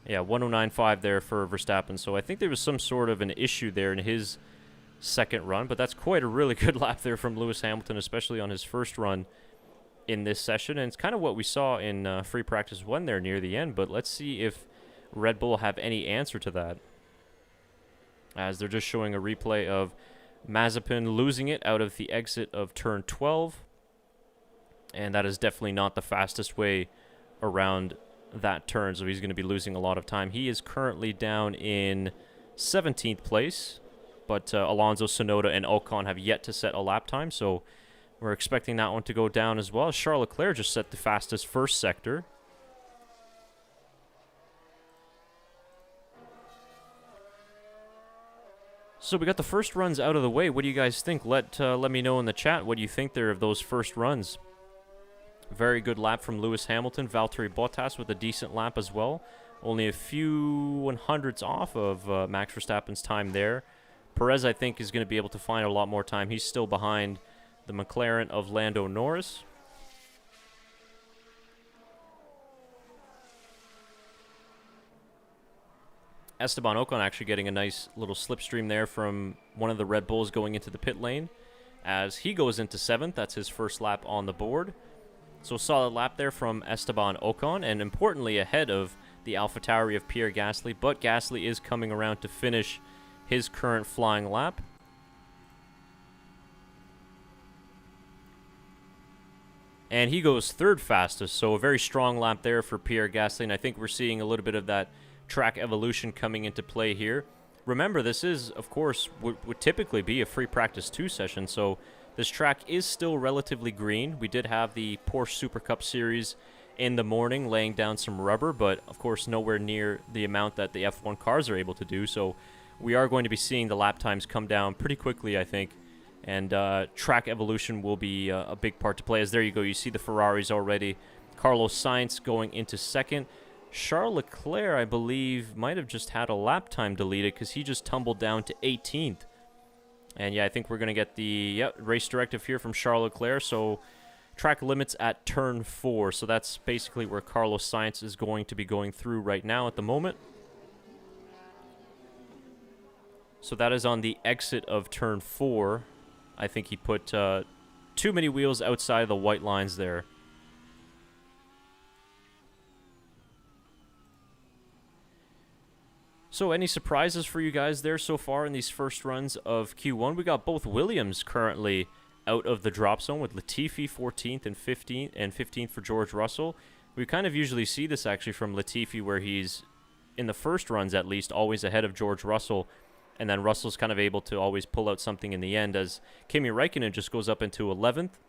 Yeah, 1:09.5 there for Verstappen. So I think there was some sort of an issue there in his second run, but that's quite a really good lap there from Lewis Hamilton, especially on his first run in this session. And it's kind of what we saw in free practice 1 there near the end, but let's see if Red Bull have any answer to that, as they're just showing a replay of Mazepin losing it out of the exit of turn 12, and that is definitely not the fastest way around that turn, so he's going to be losing a lot of time. He is currently down in 17th place, but Alonso, Tsunoda, and Ocon have yet to set a lap time, so we're expecting that one to go down as well. Charles Leclerc just set the fastest first sector. So we got the first runs out of the way. What do you guys think? Let me know in the chat. What do you think there of those first runs? Very good lap from Lewis Hamilton. Valtteri Bottas with a decent lap as well. Only a few 100ths off of Max Verstappen's time there. Perez, I think, is going to be able to find a lot more time. He's still behind the McLaren of Lando Norris. Esteban Ocon actually getting a nice little slipstream there from one of the Red Bulls going into the pit lane as he goes into 7th. That's his first lap on the board. So solid lap there from Esteban Ocon, and importantly ahead of the AlphaTauri of Pierre Gasly, but Gasly is coming around to finish his current flying lap. And he goes 3rd fastest, so a very strong lap there for Pierre Gasly, and I think we're seeing a little bit of that track evolution coming into play here. remember, this is, of course, would typically be a free practice 2 session, so this track is still relatively green. We did have the Porsche Super Cup Series in the morning laying down some rubber, but of course nowhere near the amount that the F1 cars are able to do, so we are going to be seeing the lap times come down pretty quickly, I think, and track evolution will be a big part to play. As there you go, you see the Ferraris already. Carlos Sainz going into second. Charles Leclerc, I believe, might have just had a lap time deleted because he just tumbled down to 18th. And yeah, I think we're going to get the race directive here from Charles Leclerc. So track limits at turn 4. So that's basically where Carlos Sainz is going to be going through right now at the moment. So that is on the exit of turn 4. I think he put too many wheels outside of the white lines there. So any surprises for you guys there so far in these first runs of Q1? We got both Williams currently out of the drop zone with Latifi 14th and 15th for George Russell. We kind of usually see this actually from Latifi, where he's, in the first runs at least, always ahead of George Russell, and then Russell's kind of able to always pull out something in the end, as Kimi Räikkönen just goes up into 11th.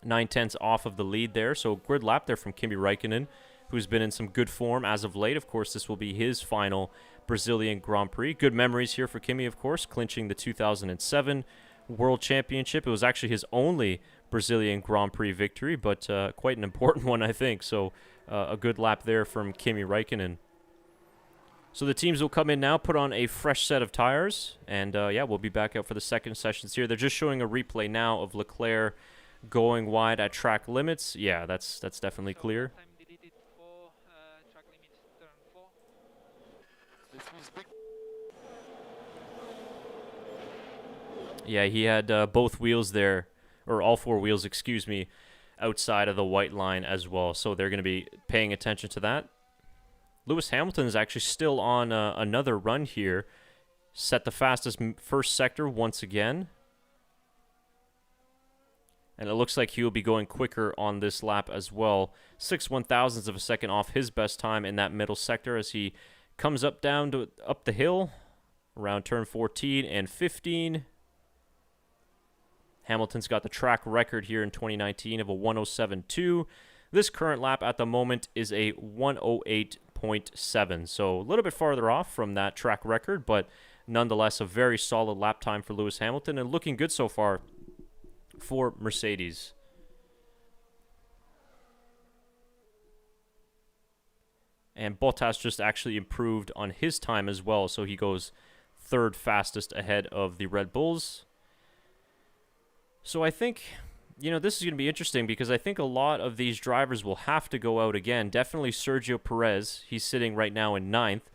9/10 off of the lead there, so good lap there from Kimi Räikkönen, who's been in some good form as of late. Of course, this will be his final Brazilian Grand Prix. Good memories here for Kimi, of course, clinching the 2007 World Championship. It was actually his only Brazilian Grand Prix victory, but quite an important one, I think. So a good lap there from Kimi Räikkönen. So the teams will come in now, put on a fresh set of tires, and yeah, we'll be back out for the second sessions here. They're just showing a replay now of Leclerc going wide at track limits. Yeah, that's definitely clear. Yeah, he had both wheels there, or all 4 wheels, excuse me, outside of the white line as well. So they're going to be paying attention to that. Lewis Hamilton is actually still on another run here. Set the fastest first sector once again. And it looks like he will be going quicker on this lap as well. 6/1000ths of a second off his best time in that middle sector as he comes up the hill around turn 14 and 15. Hamilton's got the track record here in 2019 of a 107.2. This current lap at the moment is a 108.7. So a little bit farther off from that track record, but nonetheless a very solid lap time for Lewis Hamilton and looking good so far for Mercedes. And Bottas just actually improved on his time as well, so he goes third fastest ahead of the Red Bulls. So I think, this is going to be interesting because I think a lot of these drivers will have to go out again. Definitely Sergio Perez. He's sitting right now in 9th.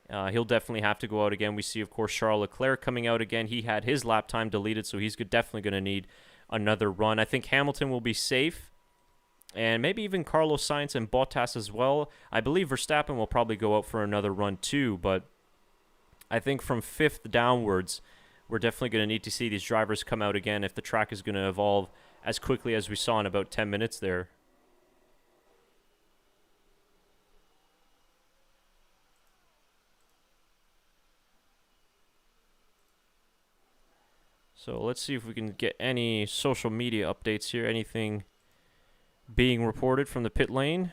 He'll definitely have to go out again. We see, of course, Charles Leclerc coming out again. He had his lap time deleted, so he's definitely going to need another run. I think Hamilton will be safe, and maybe even Carlos Sainz and Bottas as well. I believe Verstappen will probably go out for another run too, but I think from 5th downwards, we're definitely going to need to see these drivers come out again if the track is going to evolve as quickly as we saw in about 10 minutes there. So let's see if we can get any social media updates here. Anything being reported from the pit lane.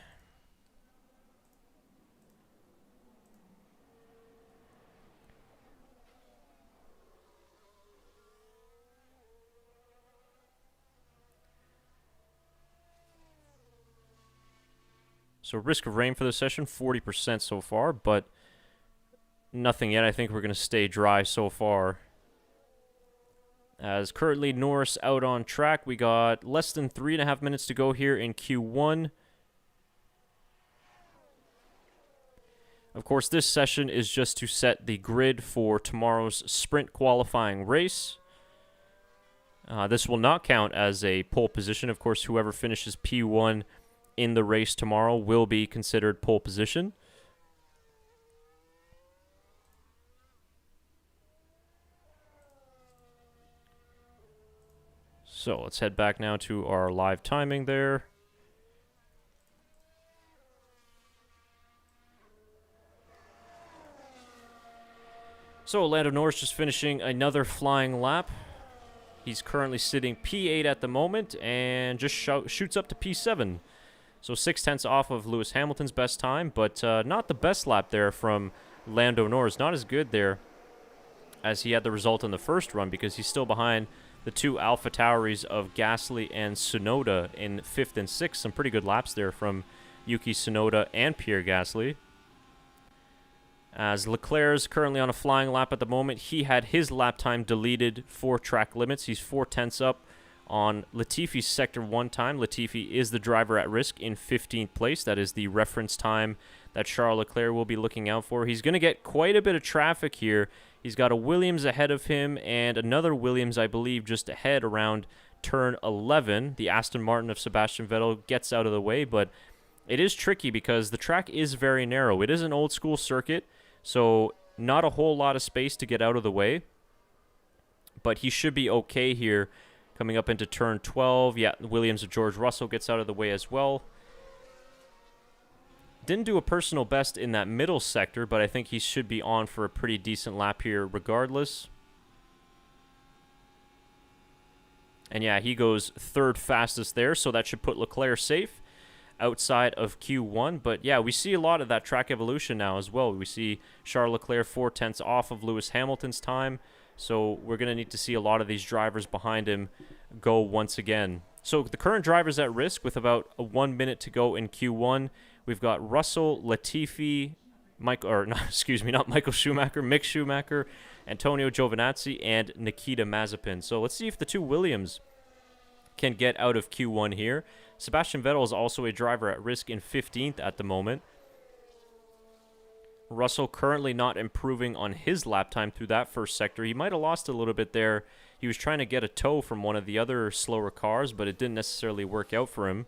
So risk of rain for the session, 40% so far, but nothing yet. I think we're going to stay dry so far. As currently Norris out on track, we got less than 3.5 minutes to go here in Q1. Of course, this session is just to set the grid for tomorrow's sprint qualifying race. This will not count as a pole position. Of course, whoever finishes P1 in the race tomorrow will be considered pole position. So let's head back now to our live timing there. So Lando Norris just finishing another flying lap. He's currently sitting P8 at the moment and just shoots up to P7. So 0.6 off of Lewis Hamilton's best time, but not the best lap there from Lando Norris. Not as good there as he had the result in the first run, because he's still behind the two AlphaTauris of Gasly and Tsunoda in 5th and 6th. Some pretty good laps there from Yuki Tsunoda and Pierre Gasly. As Leclerc is currently on a flying lap at the moment, he had his lap time deleted for track limits. He's 0.4 up on Latifi's Sector 1 time. Latifi is the driver at risk in 15th place. That is the reference time that Charles Leclerc will be looking out for. He's going to get quite a bit of traffic here. He's got a Williams ahead of him and another Williams, I believe, just ahead around turn 11. The Aston Martin of Sebastian Vettel gets out of the way, but it is tricky because the track is very narrow. It is an old school circuit, so not a whole lot of space to get out of the way, but he should be okay here coming up into turn 12. Yeah, Williams of George Russell gets out of the way as well. Didn't do a personal best in that middle sector, but I think he should be on for a pretty decent lap here regardless. And yeah, he goes 3rd fastest there, so that should put Leclerc safe outside of Q1. But yeah, we see a lot of that track evolution now as well. We see Charles Leclerc 0.4 off of Lewis Hamilton's time, so we're going to need to see a lot of these drivers behind him go once again. So the current drivers at risk with about 1 minute to go in Q1. We've got Russell, Latifi, Mick Schumacher, Antonio Giovinazzi, and Nikita Mazepin. So let's see if the two Williams can get out of Q1 here. Sebastian Vettel is also a driver at risk in 15th at the moment. Russell currently not improving on his lap time through that first sector. He might have lost a little bit there. He was trying to get a tow from one of the other slower cars, but it didn't necessarily work out for him.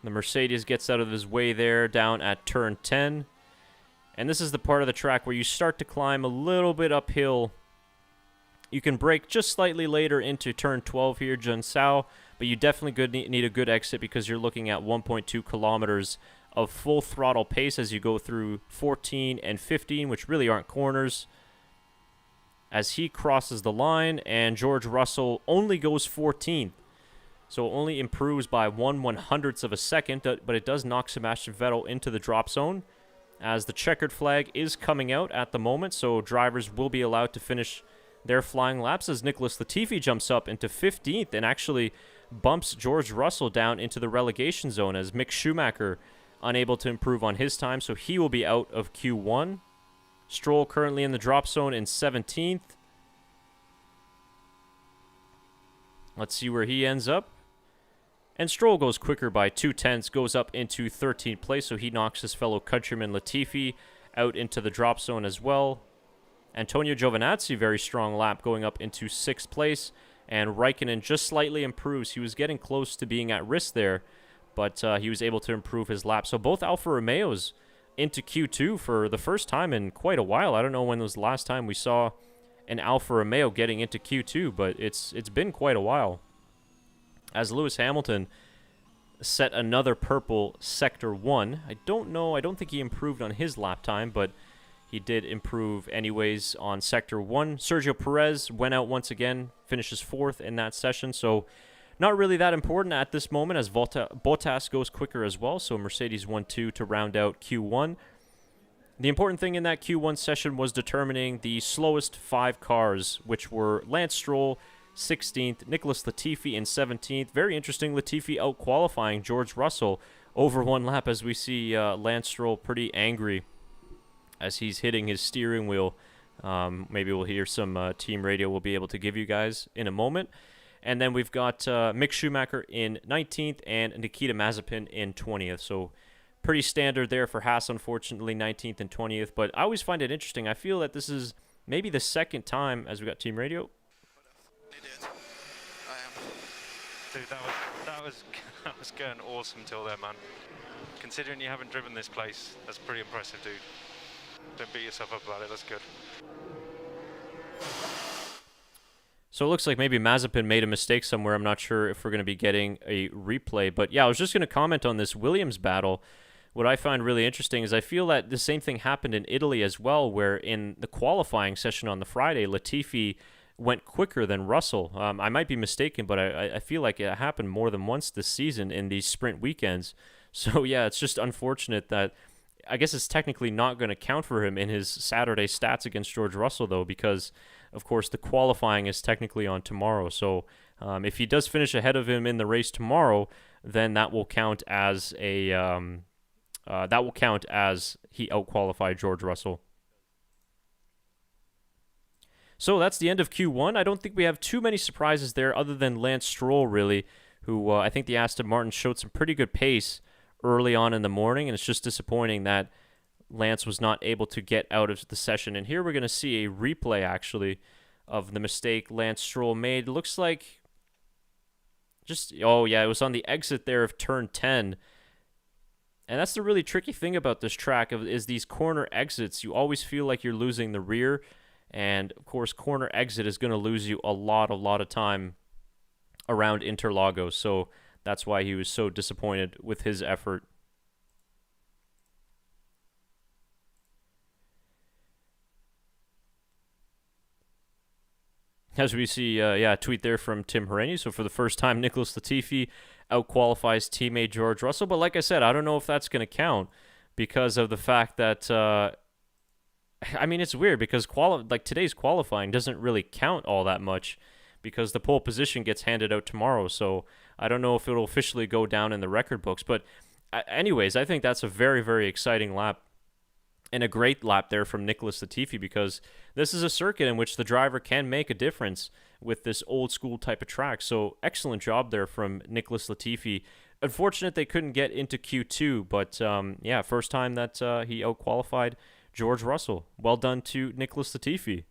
The Mercedes gets out of his way there down at turn 10. And this is the part of the track where you start to climb a little bit uphill. You can brake just slightly later into turn 12 here, Junsao, but you definitely need a good exit because you're looking at 1.2 kilometers of full throttle pace as you go through 14 and 15, which really aren't corners. As he crosses the line, and George Russell only goes 14th. So only improves by 1/100th of a second, but it does knock Sebastian Vettel into the drop zone as the checkered flag is coming out at the moment, so drivers will be allowed to finish their flying laps as Nicholas Latifi jumps up into 15th and actually bumps George Russell down into the relegation zone as Mick Schumacher unable to improve on his time, so he will be out of Q1. Stroll currently in the drop zone in 17th. Let's see where he ends up. And Stroll goes quicker by 0.2, goes up into 13th place, so he knocks his fellow countryman Latifi out into the drop zone as well. Antonio Giovinazzi, very strong lap, going up into 6th place, and Raikkonen just slightly improves. He was getting close to being at risk there, but he was able to improve his lap. So both Alfa Romeos into Q2 for the first time in quite a while. I don't know when was the last time we saw an Alfa Romeo getting into Q2, but it's been quite a while. As Lewis Hamilton set another purple Sector 1. I don't think he improved on his lap time, but he did improve anyways on Sector 1. Sergio Perez went out once again, finishes 4th in that session, so not really that important at this moment as Bottas goes quicker as well, so Mercedes 1-2 to round out Q1. The important thing in that Q1 session was determining the slowest 5 cars, which were Lance Stroll, 16th, Nicholas Latifi in 17th. Very interesting, Latifi out-qualifying George Russell over 1 lap as we see Lance Stroll pretty angry as he's hitting his steering wheel. Maybe we'll hear some team radio we'll be able to give you guys in a moment. And then we've got Mick Schumacher in 19th and Nikita Mazepin in 20th. So pretty standard there for Haas, unfortunately, 19th and 20th. But I always find it interesting. I feel that this is maybe the second time, as we got team radio.
Dude, that was going awesome till then, man. Considering you haven't driven this place, that's pretty impressive, dude. Don't beat yourself up about it. That's good.
So it looks like maybe Mazepin made a mistake somewhere. I'm not sure if we're going to be getting a replay. But yeah, I was just going to comment on this Williams battle. what I find really interesting is I feel that the same thing happened in Italy as well, where in the qualifying session on the Friday, Latifi went quicker than Russell. I might be mistaken, but I feel like it happened more than once this season in these sprint weekends. So yeah, it's just unfortunate that I guess it's technically not going to count for him in his Saturday stats against George Russell, though, because, of course, the qualifying is technically on tomorrow. So if he does finish ahead of him in the race tomorrow, then that will count as he outqualified George Russell. So that's the end of Q1. I don't think we have too many surprises there other than Lance Stroll, really, who I think the Aston Martin showed some pretty good pace early on in the morning, and it's just disappointing that Lance was not able to get out of the session. And here we're going to see a replay, actually, of the mistake Lance Stroll made. It looks like it was on the exit there of turn 10. And that's the really tricky thing about this track is these corner exits. You always feel like you're losing the rear, and of course, corner exit is going to lose you a lot of time around Interlagos. So that's why he was so disappointed with his effort. As we see, a tweet there from Tim Hauraney. So for the first time, Nicholas Latifi outqualifies teammate George Russell. But like I said, I don't know if that's going to count because of the fact that, it's weird because today's qualifying doesn't really count all that much because the pole position gets handed out tomorrow. So I don't know if it'll officially go down in the record books. But anyways, I think that's a very, very exciting lap and a great lap there from Nicholas Latifi because this is a circuit in which the driver can make a difference with this old school type of track. So excellent job there from Nicholas Latifi. Unfortunate they couldn't get into Q2, but first time that he outqualified George Russell. Well done to Nicholas Latifi.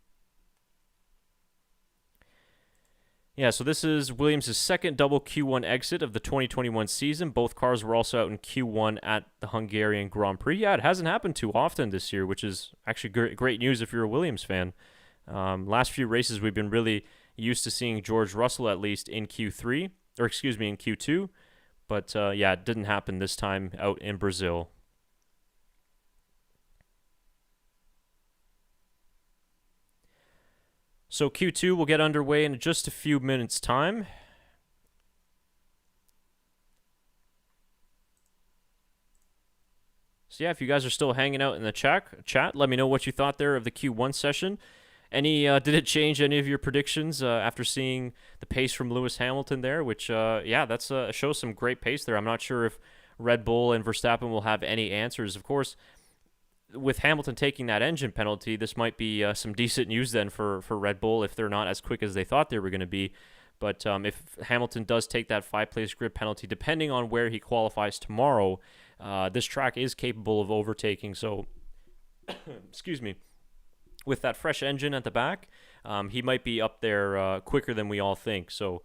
Yeah, so this is Williams' second double Q1 exit of the 2021 season. Both cars were also out in Q1 at the Hungarian Grand Prix. Yeah, it hasn't happened too often this year, which is actually great news if you're a Williams fan. Last few races, we've been really used to seeing George Russell at least in Q2. But it didn't happen this time out in Brazil. So Q2 will get underway in just a few minutes' time. So yeah, if you guys are still hanging out in the chat, let me know what you thought there of the Q1 session. Did it change any of your predictions after seeing the pace from Lewis Hamilton there? Which, that's shows some great pace there. I'm not sure if Red Bull and Verstappen will have any answers. Of course, with Hamilton taking that engine penalty, this might be some decent news then for Red Bull if they're not as quick as they thought they were going to be. But if Hamilton does take that 5-place grid penalty, depending on where he qualifies tomorrow, this track is capable of overtaking. So, excuse me, with that fresh engine at the back, he might be up there quicker than we all think. So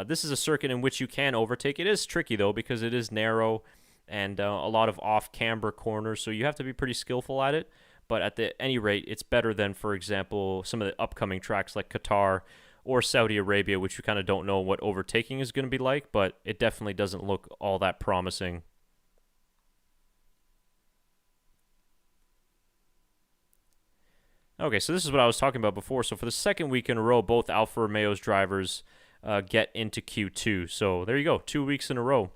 this is a circuit in which you can overtake. It is tricky, though, because it is narrow and a lot of off-camber corners, so you have to be pretty skillful at it. But at any rate, it's better than, for example, some of the upcoming tracks like Qatar or Saudi Arabia, which you kind of don't know what overtaking is going to be like, but it definitely doesn't look all that promising. Okay, so this is what I was talking about before. So for the second week in a row, both Alfa Romeo's drivers get into Q2. So there you go, 2 weeks in a row.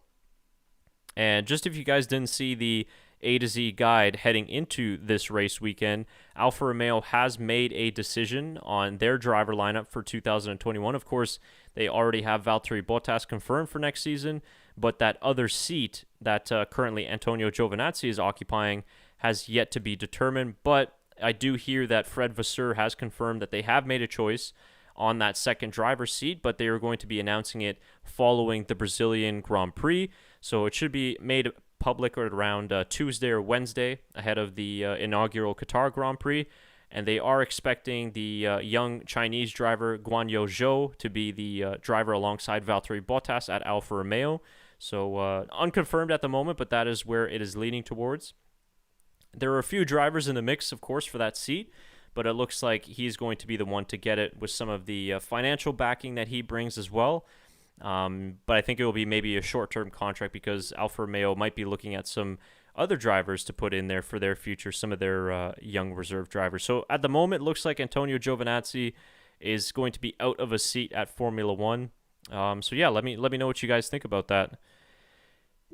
And just if you guys didn't see the A to Z guide heading into this race weekend, Alfa Romeo has made a decision on their driver lineup for 2021. Of course, they already have Valtteri Bottas confirmed for next season, but that other seat that currently Antonio Giovinazzi is occupying has yet to be determined. But I do hear that Fred Vasseur has confirmed that they have made a choice on that second driver's seat, but they are going to be announcing it following the Brazilian Grand Prix. So it should be made public around Tuesday or Wednesday ahead of the inaugural Qatar Grand Prix. And they are expecting the young Chinese driver Guanyu Zhou to be the driver alongside Valtteri Bottas at Alfa Romeo. So unconfirmed at the moment, but that is where it is leaning towards. There are a few drivers in the mix, of course, for that seat, but it looks like he's going to be the one to get it with some of the financial backing that he brings as well. But I think it will be maybe a short-term contract because Alfa Romeo might be looking at some other drivers to put in there for their future, some of their young reserve drivers. So at the moment, it looks like Antonio Giovinazzi is going to be out of a seat at Formula One. So yeah, let me know what you guys think about that.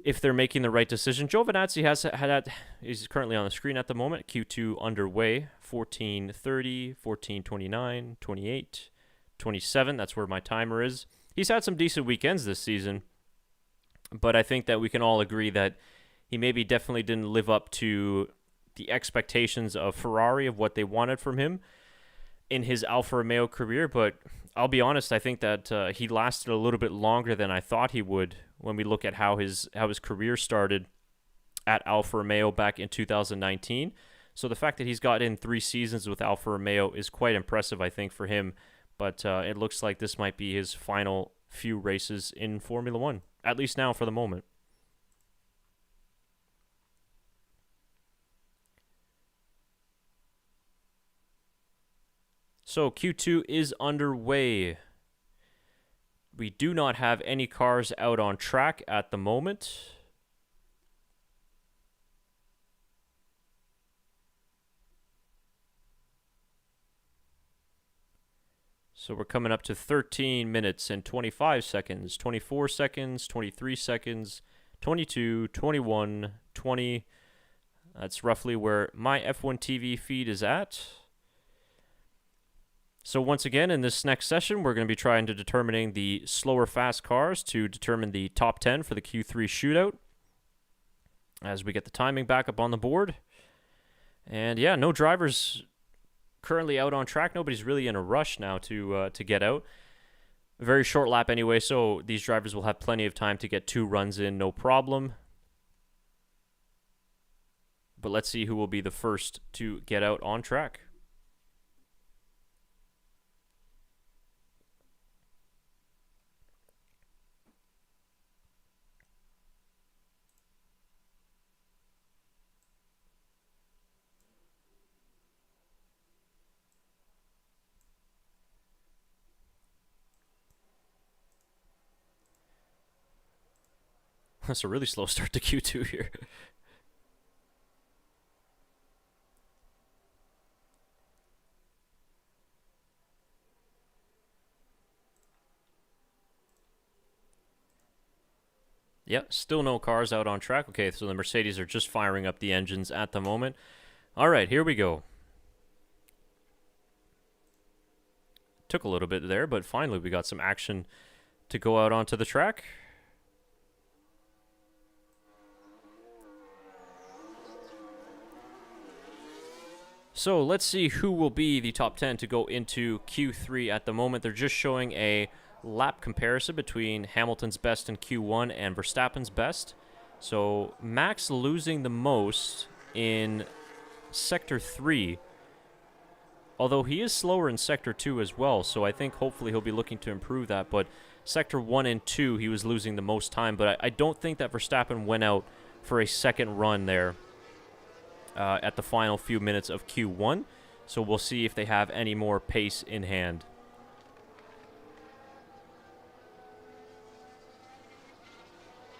If they're making the right decision. Giovinazzi is currently on the screen at the moment. Q2 underway. 14:30, 14:29, 28, 27. That's where my timer is. He's had some decent weekends this season, but I think that we can all agree that he maybe definitely didn't live up to the expectations of Ferrari of what they wanted from him in his Alfa Romeo career. But I'll be honest, I think that he lasted a little bit longer than I thought he would when we look at how his career started at Alfa Romeo back in 2019. So the fact that he's got in 3 seasons with Alfa Romeo is quite impressive, I think, for him. But it looks like this might be his final few races in Formula One, at least now for the moment. So Q2 is underway. We do not have any cars out on track at the moment. So we're coming up to 13 minutes and 25 seconds, 24 seconds, 23 seconds, 22, 21, 20. That's roughly where my F1 TV feed is at. So once again, in this next session, we're going to be trying to determining the slower fast cars to determine the top 10 for the Q3 shootout as we get the timing back up on the board. And yeah, no drivers currently out on track. Nobody's really in a rush now to get out. A very short lap anyway, so these drivers will have plenty of time to get 2 runs in, no problem. But let's see who will be the first to get out on track. That's a really slow start to Q2 here. Yep, still no cars out on track. Okay, so the Mercedes are just firing up the engines at the moment. All right, here we go. Took a little bit there, but finally we got some action to go out onto the track. So let's see who will be the top 10 to go into Q3 at the moment. They're just showing a lap comparison between Hamilton's best in Q1 and Verstappen's best. So Max losing the most in Sector 3, although he is slower in Sector 2 as well, so I think hopefully he'll be looking to improve that. But Sector 1 and 2, he was losing the most time, but I don't think that Verstappen went out for a second run there at the final few minutes of Q1. So we'll see if they have any more pace in hand.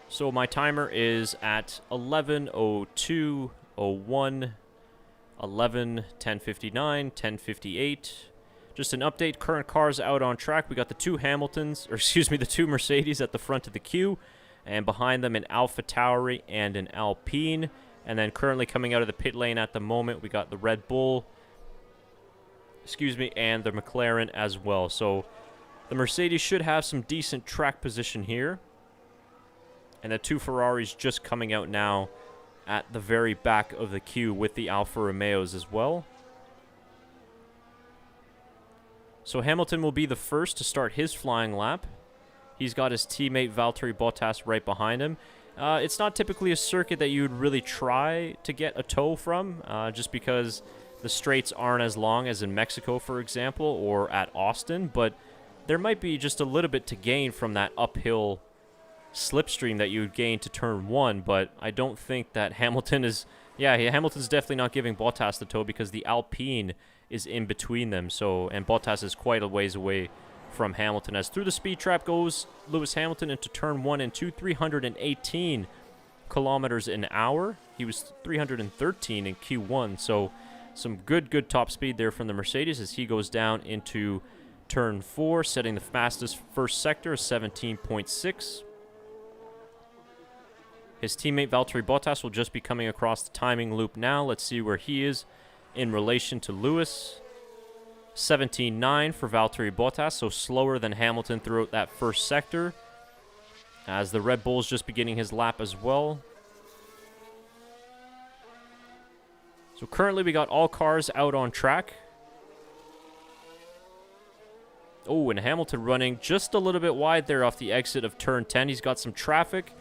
So my timer is at 11:02:01, 10:59, 10:58. Just an update, current cars out on track. We got the 2 Hamiltons, or excuse me, the 2 Mercedes at the front of the queue, and behind them an AlphaTauri and an Alpine. And then currently coming out of the pit lane at the moment, we got the Red Bull, and the McLaren as well. So the Mercedes should have some decent track position here. And the 2 Ferraris just coming out now at the very back of the queue with the Alfa Romeos as well. So Hamilton will be the first to start his flying lap. He's got his teammate Valtteri Bottas right behind him. It's not typically a circuit that you would really try to get a tow from, just because the straights aren't as long as in Mexico, for example, or at Austin, but there might be just a little bit to gain from that uphill slipstream that you would gain to turn 1, but I don't think that Hamilton is... Yeah, Hamilton's definitely not giving Bottas the tow because the Alpine is in between them, and Bottas is quite a ways away from Hamilton. As through the speed trap goes Lewis Hamilton into turn 1 and 2, 318 kilometers an hour. He was 313 in Q1, so some good top speed there from the Mercedes as he goes down into turn 4, setting the fastest first sector, 17.6. His teammate Valtteri Bottas will just be coming across the timing loop now. Let's see where he is in relation to Lewis. 17.9 for Valtteri Bottas, so slower than Hamilton throughout that first sector, as the Red Bull's just beginning his lap as well. So currently we got all cars out on track. Oh, and Hamilton running just a little bit wide there off the exit of turn 10. He's got some traffic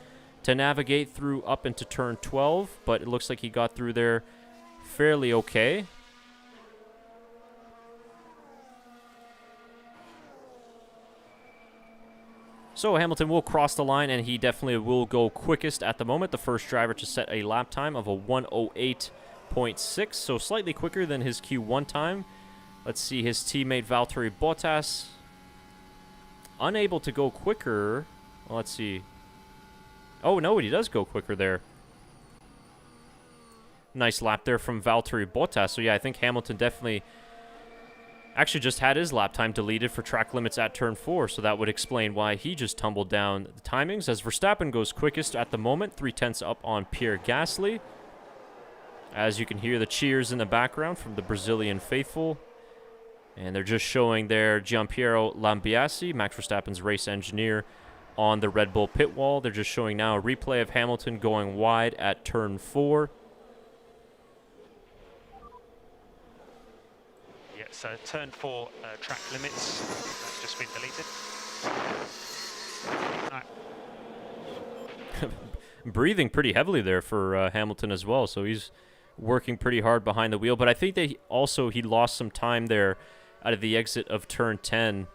to navigate through up into turn 12, but it looks like he got through there fairly okay. So Hamilton will cross the line, and he definitely will go quickest at the moment. The first driver to set a lap time of a 1:08.6, so slightly quicker than his Q1 time. Let's see his teammate Valtteri Bottas. Unable to go quicker. Well, let's see. Oh, no, he does go quicker there. Nice lap there from Valtteri Bottas. So, yeah, I think Hamilton definitely actually just had his lap time deleted for track limits at turn 4, so that would explain why he just tumbled down the timings, as Verstappen goes quickest at the moment, 0.3 up on Pierre Gasly. As you can hear the cheers in the background from the Brazilian faithful. And they're just showing there Gianpiero Lambiase, Max Verstappen's race engineer, on the Red Bull pit wall. They're just showing now a replay of Hamilton going wide at turn 4.
Yeah, so turn 4 track limits, that's just been deleted.
Breathing pretty heavily there for Hamilton as well, so he's working pretty hard behind the wheel. But I think that he lost some time there out of the exit of turn 10.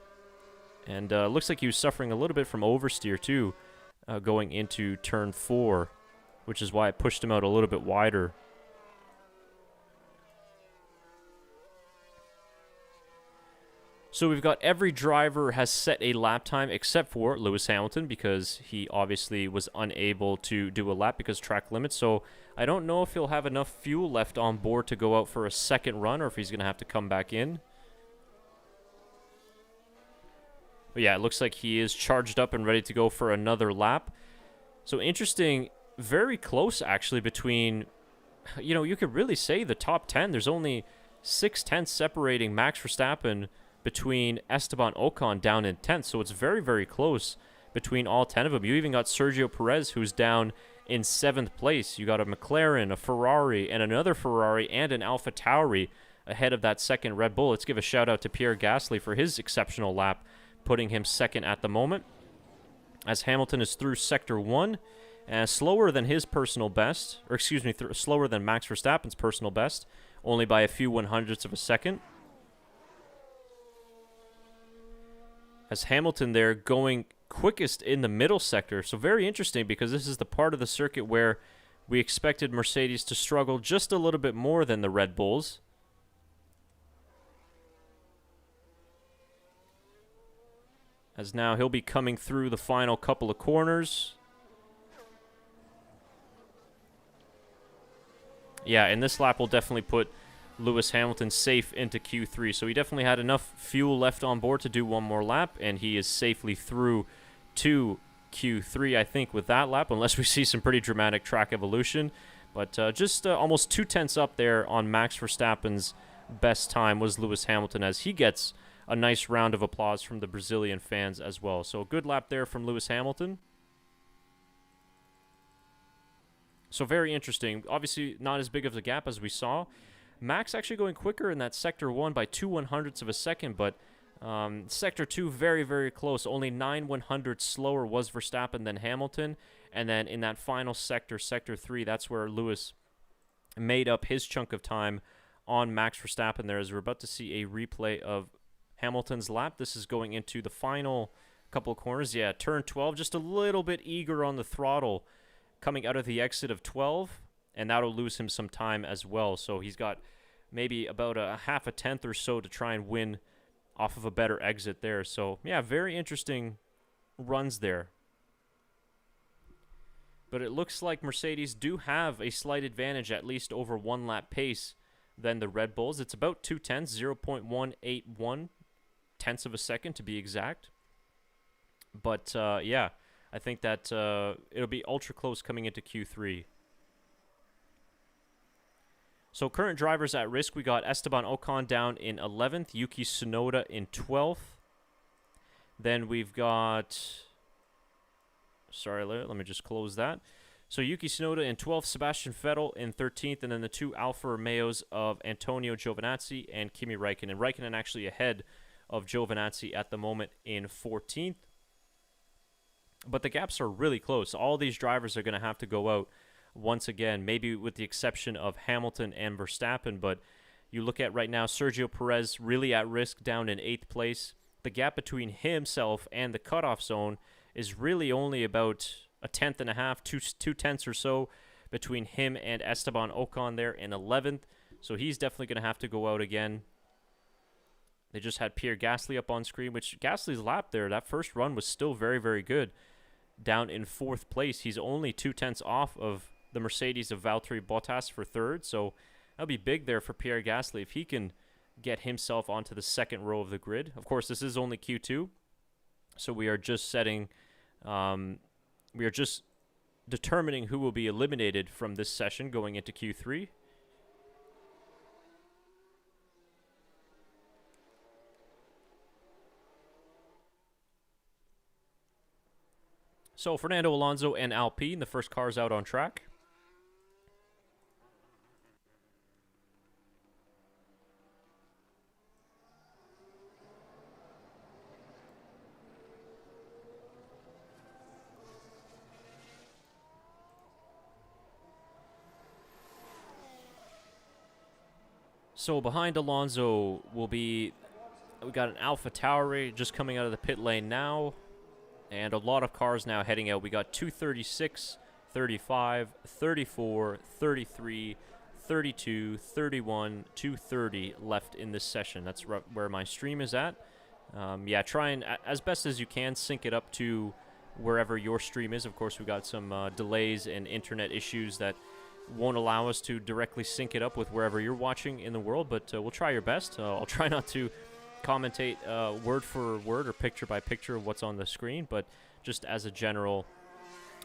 And looks like he was suffering a little bit from oversteer too, going into turn 4, which is why it pushed him out a little bit wider. So we've got every driver has set a lap time except for Lewis Hamilton, because he obviously was unable to do a lap because track limits. So I don't know if he'll have enough fuel left on board to go out for a second run, or if he's going to have to come back in. But yeah, it looks like he is charged up and ready to go for another lap. So interesting, very close actually between, you could really say the top 10. There's only 0.6 separating Max Verstappen between Esteban Ocon down in 10th. So it's very, very close between all 10 of them. You even got Sergio Perez, who's down in 7th place. You got a McLaren, a Ferrari, and another Ferrari, and an AlphaTauri ahead of that second Red Bull. Let's give a shout out to Pierre Gasly for his exceptional lap, putting him second at the moment, as Hamilton is through Sector 1, slower than his personal best, or excuse me, slower than Max Verstappen's personal best, only by a few 100ths of a second. As Hamilton there going quickest in the middle sector. So very interesting, because this is the part of the circuit where we expected Mercedes to struggle just a little bit more than the Red Bulls. As now he'll be coming through the final couple of corners. Yeah, and this lap will definitely put Lewis Hamilton safe into Q3. So he definitely had enough fuel left on board to do one more lap, and he is safely through to Q3, I think, with that lap, unless we see some pretty dramatic track evolution. But just almost 0.2 up there on Max Verstappen's best time was Lewis Hamilton, as he gets a nice round of applause from the Brazilian fans as well. So a good lap there from Lewis Hamilton. So very interesting. Obviously not as big of a gap as we saw. Max actually going quicker in that Sector 1 by 2 100ths of a second, but Sector 2 very, very close. Only 9 100ths slower was Verstappen than Hamilton. And then in that final sector, Sector 3, that's where Lewis made up his chunk of time on Max Verstappen there, as we're about to see a replay of Hamilton's lap. This is going into the final couple of corners. Yeah, turn 12, just a little bit eager on the throttle coming out of the exit of 12, and that'll lose him some time as well. So he's got maybe about a half a tenth or so to try and win off of a better exit there. So yeah, very interesting runs there But it looks like Mercedes do have a slight advantage, at least over 1 lap pace, than the Red Bulls. It's about 2 tenths, 0.181 tenths of a second to be exact. But yeah, I think that it'll be ultra close coming into Q3. So current drivers at risk, we got Esteban Ocon down in 11th, Yuki Tsunoda in 12th. Then we've got... Sorry, let me just close that. So Yuki Tsunoda in 12th, Sebastian Vettel in 13th, and then the 2 Alfa Romeos of Antonio Giovinazzi and Kimi Räikkönen. Räikkönen actually ahead of Giovinazzi at the moment in 14th. But the gaps are really close. All these drivers are going to have to go out once again, maybe with the exception of Hamilton and Verstappen. But you look at right now, Sergio Perez really at risk down in 8th place. The gap between himself and the cutoff zone is really only about a tenth and a half, two tenths or so between him and Esteban Ocon there in 11th. So he's definitely going to have to go out again. They just had Pierre Gasly up on screen, which Gasly's lap there, that first run was still very, very good. Down in 4th place. He's only 2 tenths off of the Mercedes of Valtteri Bottas for 3rd. So that'll be big there for Pierre Gasly if he can get himself onto the 2nd row of the grid. Of course, this is only Q2. So we are just setting... we are just determining who will be eliminated from this session going into Q3. So Fernando Alonso and Alpine, the first cars out on track. So behind Alonso will be, we got an Alpha Tauri just coming out of the pit lane now, and a lot of cars now heading out. We got 236, 35, 34, 33, 32, 31, 230 left in this session. That's where my stream is at. Yeah, try and, as best as you can, sync it up to wherever your stream is. Of course, we got some delays and internet issues that won't allow us to directly sync it up with wherever you're watching in the world, but we'll try your best. I'll try not to commentate word for word or picture by picture of what's on the screen, but just as a general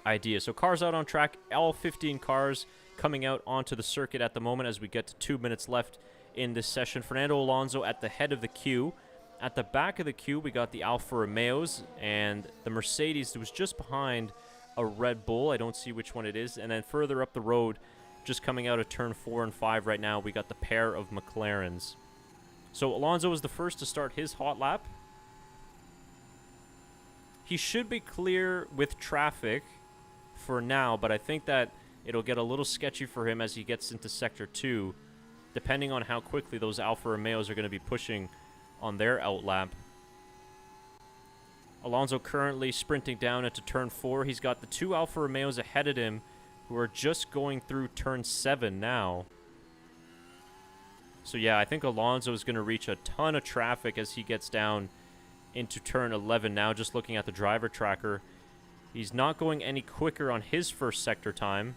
idea. So cars out on track, all 15 cars coming out onto the circuit at the moment as we get to 2 minutes left in this session. Fernando Alonso at the head of the queue. At the back of the queue, we got the Alfa Romeos, and the Mercedes was just behind a Red Bull. I don't see which one it is. And then further up the road, just coming out of turn 4 and 5 right now, we got the pair of McLarens. So Alonso was the first to start his hot lap. He should be clear with traffic for now, but I think that it'll get a little sketchy for him as he gets into Sector 2, depending on how quickly those Alfa Romeos are going to be pushing on their outlap. Alonso currently sprinting down into turn 4. He's got the 2 Alfa Romeos ahead of him who are just going through turn 7 now. So yeah, I think Alonso is going to reach a ton of traffic as he gets down into turn 11 now, just looking at the driver tracker. He's not going any quicker on his first sector time.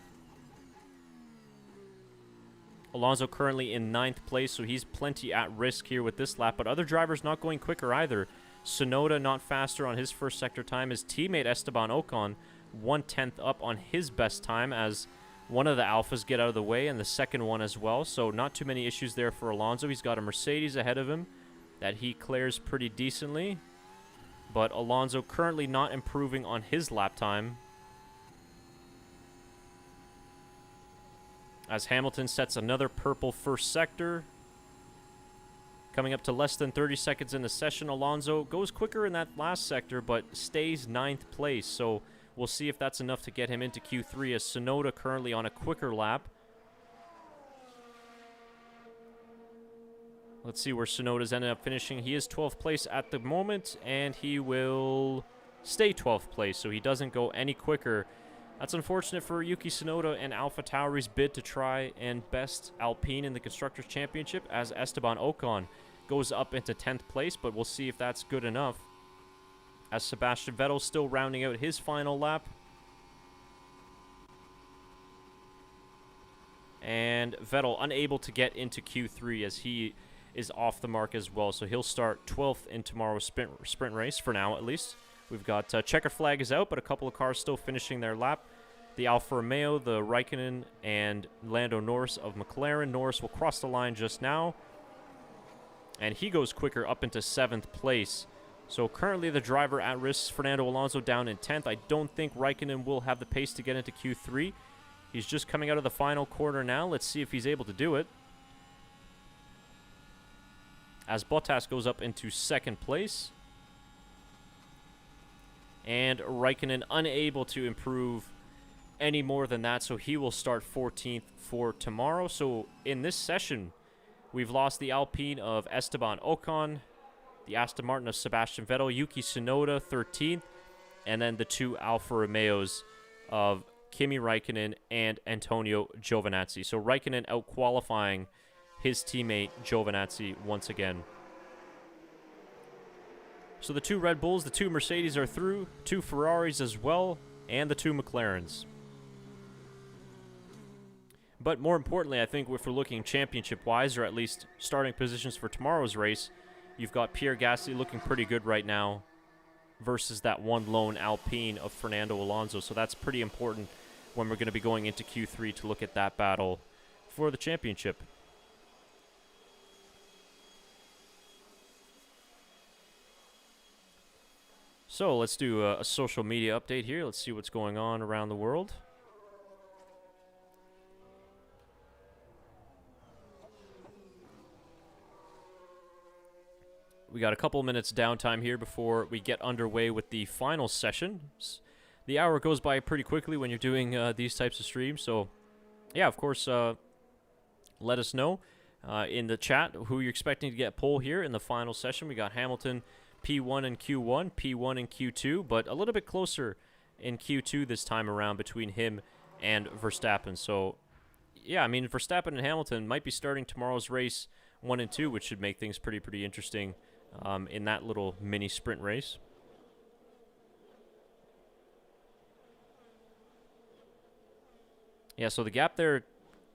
Alonso currently in 9th place, so he's plenty at risk here with this lap, but other drivers not going quicker either. Tsunoda not faster on his first sector time. His teammate Esteban Ocon 1/10 up on his best time as one of the Alphas get out of the way and the second one as well. So not too many issues there for Alonso. He's got a Mercedes ahead of him that he clears pretty decently. But Alonso currently not improving on his lap time, as Hamilton sets another purple first sector. Coming up to less than 30 seconds in the session, Alonso goes quicker in that last sector, but stays 9th place. So we'll see if that's enough to get him into Q3, as Tsunoda currently on a quicker lap. Let's see where Tsunoda's ended up finishing. He is 12th place at the moment, and he will stay 12th place, so he doesn't go any quicker. That's unfortunate for Yuki Tsunoda and Alpha Tauri's bid to try and best Alpine in the Constructors' Championship, as Esteban Ocon goes up into 10th place, but we'll see if that's good enough, as Sebastian Vettel still rounding out his final lap. And Vettel unable to get into Q3 as he is off the mark as well. So he'll start 12th in tomorrow's sprint race, for now at least. We've got checkered flag is out, but a couple of cars still finishing their lap. The Alfa Romeo, the Raikkonen, and Lando Norris of McLaren. Norris will cross the line just now. And he goes quicker up into 7th place. So currently the driver at risk, Fernando Alonso, down in 10th. I don't think Raikkonen will have the pace to get into Q3. He's just coming out of the final corner now. Let's see if he's able to do it. As Bottas goes up into 2nd place. And Raikkonen unable to improve any more than that, so he will start 14th for tomorrow. So in this session, we've lost the Alpine of Esteban Ocon, the Aston Martin of Sebastian Vettel, Yuki Tsunoda 13th, and then the 2 Alfa Romeos of Kimi Raikkonen and Antonio Giovinazzi. So Raikkonen out-qualifying his teammate Giovinazzi once again. So the 2 Red Bulls, the 2 Mercedes are through, 2 Ferraris as well, and the 2 McLarens. But more importantly, I think if we're looking championship-wise, or at least starting positions for tomorrow's race, you've got Pierre Gasly looking pretty good right now versus that one lone Alpine of Fernando Alonso. So that's pretty important when we're going to be going into Q3 to look at that battle for the championship. So let's do a social media update here. Let's see what's going on around the world. We got a couple minutes downtime here before we get underway with the final session. The hour goes by pretty quickly when you're doing these types of streams. So, yeah, of course, let us know in the chat who you're expecting to get pole here in the final session. We got Hamilton P1 and Q1, P1 and Q2, but a little bit closer in Q2 this time around between him and Verstappen. So, yeah, I mean, Verstappen and Hamilton might be starting tomorrow's race 1 and 2, which should make things pretty interesting in that little mini sprint race. Yeah, so the gap there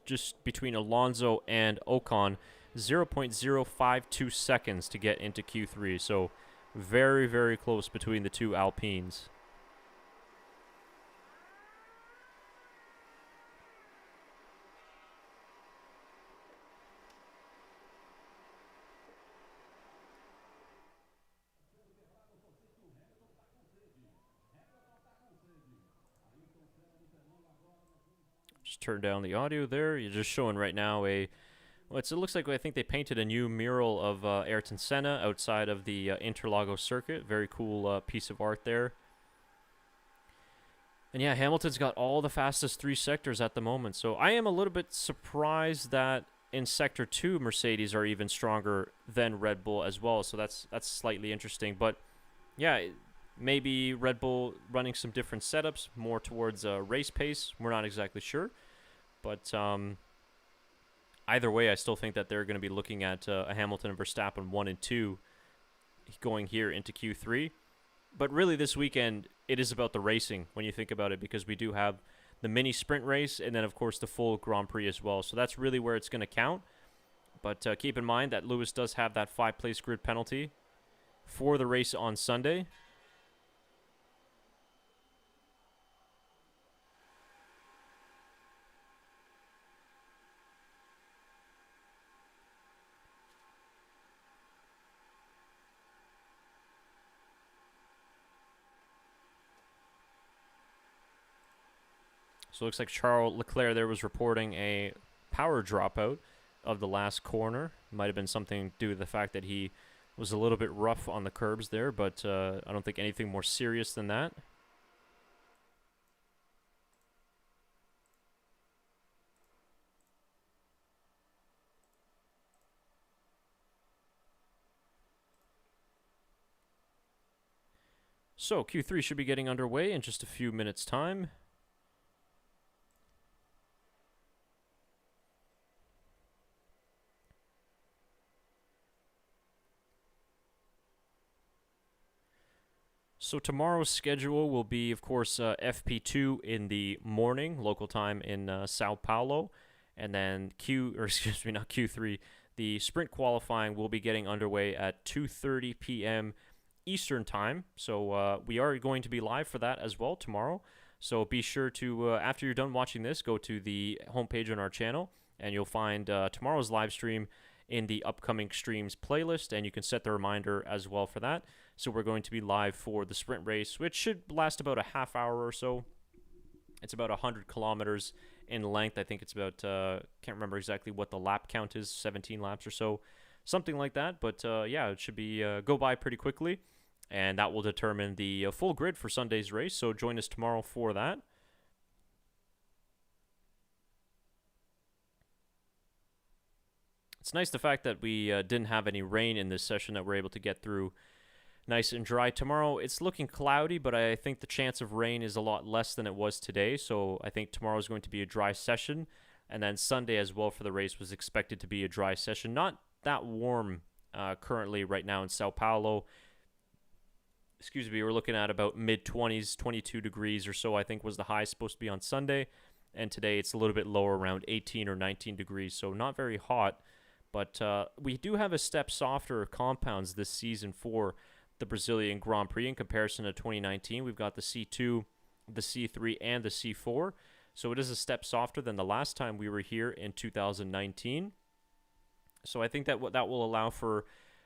just between Alonso and Ocon, 0.052 seconds to get into Q3. So very close between the 2 Alpines. Just turn down the audio there. You're just showing right now it looks like I think they painted a new mural of Ayrton Senna outside of the Interlagos circuit. Very cool piece of art there. And yeah, Hamilton's got all the fastest 3 sectors at the moment. So I am a little bit surprised that in Sector 2, Mercedes are even stronger than Red Bull as well. So that's slightly interesting. But yeah, maybe Red Bull running some different setups, more towards race pace. We're not exactly sure. But either way, I still think that they're going to be looking at a Hamilton and Verstappen 1 and 2 going here into Q3. But really this weekend, it is about the racing when you think about it, because we do have the mini sprint race and then, of course, the full Grand Prix as well. So that's really where it's going to count. But keep in mind that Lewis does have that 5-place grid penalty for the race on Sunday. So it looks like Charles Leclerc there was reporting a power dropout of the last corner. Might have been something due to the fact that he was a little bit rough on the curbs there, but I don't think anything more serious than that. So Q3 should be getting underway in just a few minutes' time. So tomorrow's schedule will be, of course, FP2 in the morning, local time in Sao Paulo. And then not Q3, the sprint qualifying will be getting underway at 2:30 p.m. Eastern time. So we are going to be live for that as well tomorrow. So be sure to, after you're done watching this, go to the homepage on our channel, and you'll find tomorrow's live stream in the upcoming streams playlist, and you can set the reminder as well for that. So we're going to be live for the sprint race, which should last about a half hour or so. It's about 100 kilometers in length. I think it's about, can't remember exactly what the lap count is, 17 laps or so, something like that. But yeah, it should be go by pretty quickly, and that will determine the full grid for Sunday's race. So join us tomorrow for that. It's nice the fact that we didn't have any rain in this session, that we're able to get through nice and dry. Tomorrow it's looking cloudy, but I think the chance of rain is a lot less than it was today. So I think tomorrow is going to be a dry session. And then Sunday as well for the race was expected to be a dry session. Not that warm currently right now in Sao Paulo. Excuse me, we're looking at about mid-20s, 22 degrees or so, I think was the high supposed to be on Sunday. And today it's a little bit lower, around 18 or 19 degrees, so not very hot. But we do have a step softer compounds this season for the Brazilian Grand Prix in comparison to 2019. We've got the C2, the C3, and the C4. So it is a step softer than the last time we were here in 2019. So I think that that will allow for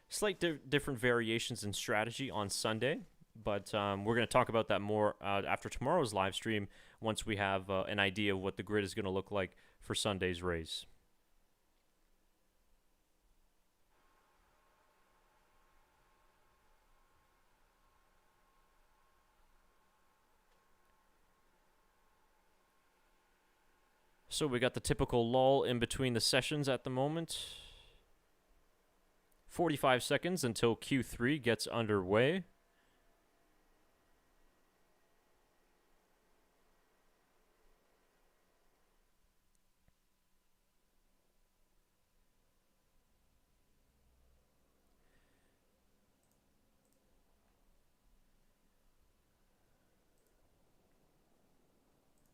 slight different variations in strategy on Sunday. But we're going to talk about that more after tomorrow's live stream, once we have an idea of what the grid is going to look like for Sunday's race. So we got the typical lull in between the sessions at the moment. 45 seconds until Q3 gets underway.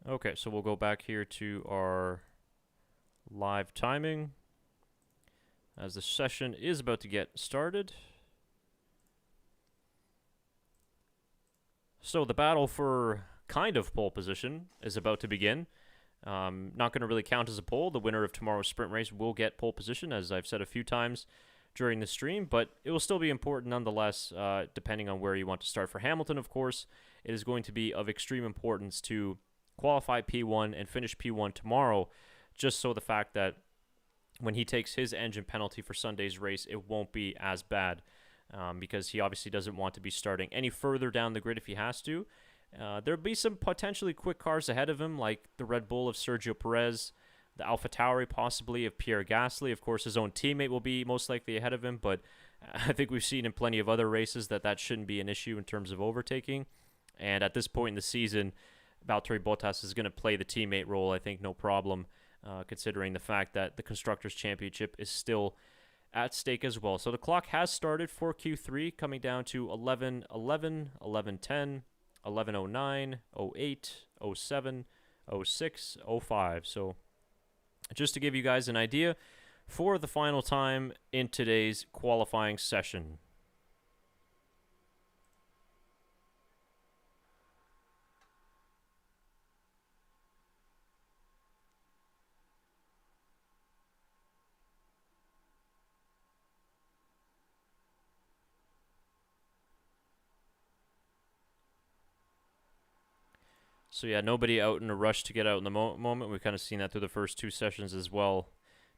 Okay, so we'll go back here to our live timing as the session is about to get started. So the battle for kind of pole position is about to begin. Not going to really count as a pole. The winner of tomorrow's sprint race will get pole position, as I've said a few times during the stream, but it will still be important nonetheless, depending on where you want to start. For Hamilton, of course, it is going to be of extreme importance to qualify P1 and finish P1 tomorrow, just so the fact that when he takes his engine penalty for Sunday's race, it won't be as bad, because he obviously doesn't want to be starting any further down the grid if he has to. There'll be some potentially quick cars ahead of him, like the Red Bull of Sergio Perez, the AlphaTauri possibly of Pierre Gasly. Of course, his own teammate will be most likely ahead of him, but I think we've seen in plenty of other races that shouldn't be an issue in terms of overtaking. And at this point in the season, Valtteri Bottas is going to play the teammate role, I think, no problem, considering the fact that the Constructors' Championship is still at stake as well. So the clock has started for Q3, coming down to 11:11, 11:10, 11:09, 08, 07, 06, 05. So just to give you guys an idea for the final time in today's qualifying session. So yeah, nobody out in a rush to get out in the moment. We've kind of seen that through the first two sessions as well.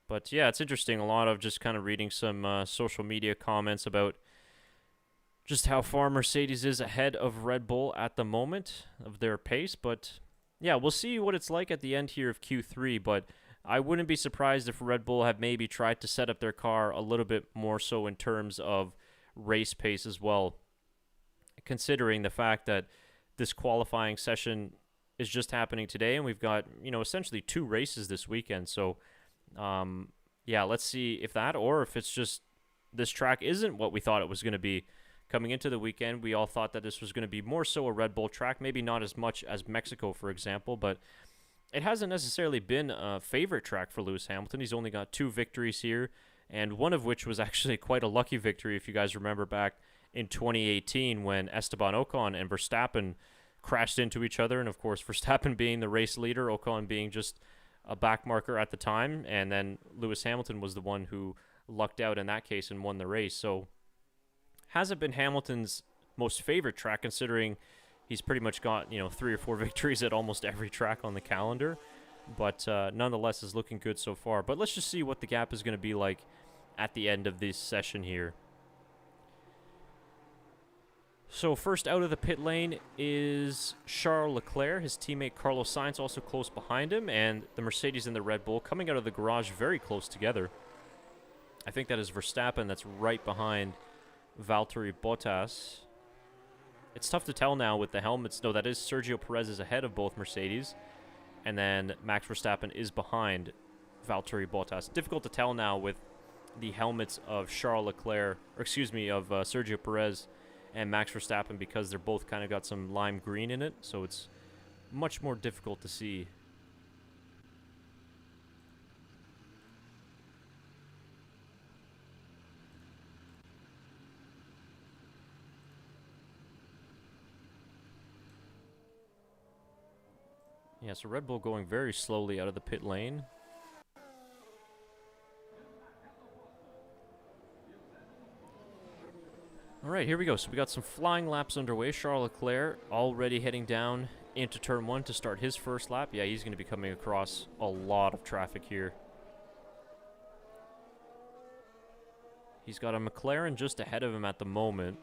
But yeah, it's interesting. A lot of just kind of reading some social media comments about just how far Mercedes is ahead of Red Bull at the moment of their pace. But yeah, we'll see what it's like at the end here of Q3. But I wouldn't be surprised if Red Bull have maybe tried to set up their car a little bit more so in terms of race pace as well, considering the fact that this qualifying session is just happening today, and we've got, essentially two races this weekend. So, yeah, let's see if that, or if it's just this track isn't what we thought it was going to be. Coming into the weekend, we all thought that this was going to be more so a Red Bull track, maybe not as much as Mexico, for example, but it hasn't necessarily been a favorite track for Lewis Hamilton. He's only got 2 victories here, and one of which was actually quite a lucky victory, if you guys remember back in 2018 when Esteban Ocon and Verstappen crashed into each other, and of course Verstappen being the race leader, Ocon being just a backmarker at the time, and then Lewis Hamilton was the one who lucked out in that case and won the race. So hasn't been Hamilton's most favorite track, considering he's pretty much got 3 or 4 victories at almost every track on the calendar, but nonetheless is looking good so far. But let's just see what the gap is going to be like at the end of this session here. So first out of the pit lane is Charles Leclerc. His teammate Carlos Sainz also close behind him, and the Mercedes and the Red Bull coming out of the garage very close together. I think that is Verstappen that's right behind Valtteri Bottas. It's tough to tell now with the helmets. No, that is Sergio Perez is ahead of both Mercedes, and then Max Verstappen is behind Valtteri Bottas. Difficult to tell now with the helmets of Charles Leclerc, or excuse me, of Sergio Perez and Max Verstappen, because they're both kind of got some lime green in it, so it's much more difficult to see. Yeah, so Red Bull going very slowly out of the pit lane. All right, here we go. So we got some flying laps underway. Charles Leclerc already heading down into turn 1 to start his first lap. Yeah, he's going to be coming across a lot of traffic here. He's got a McLaren just ahead of him at the moment.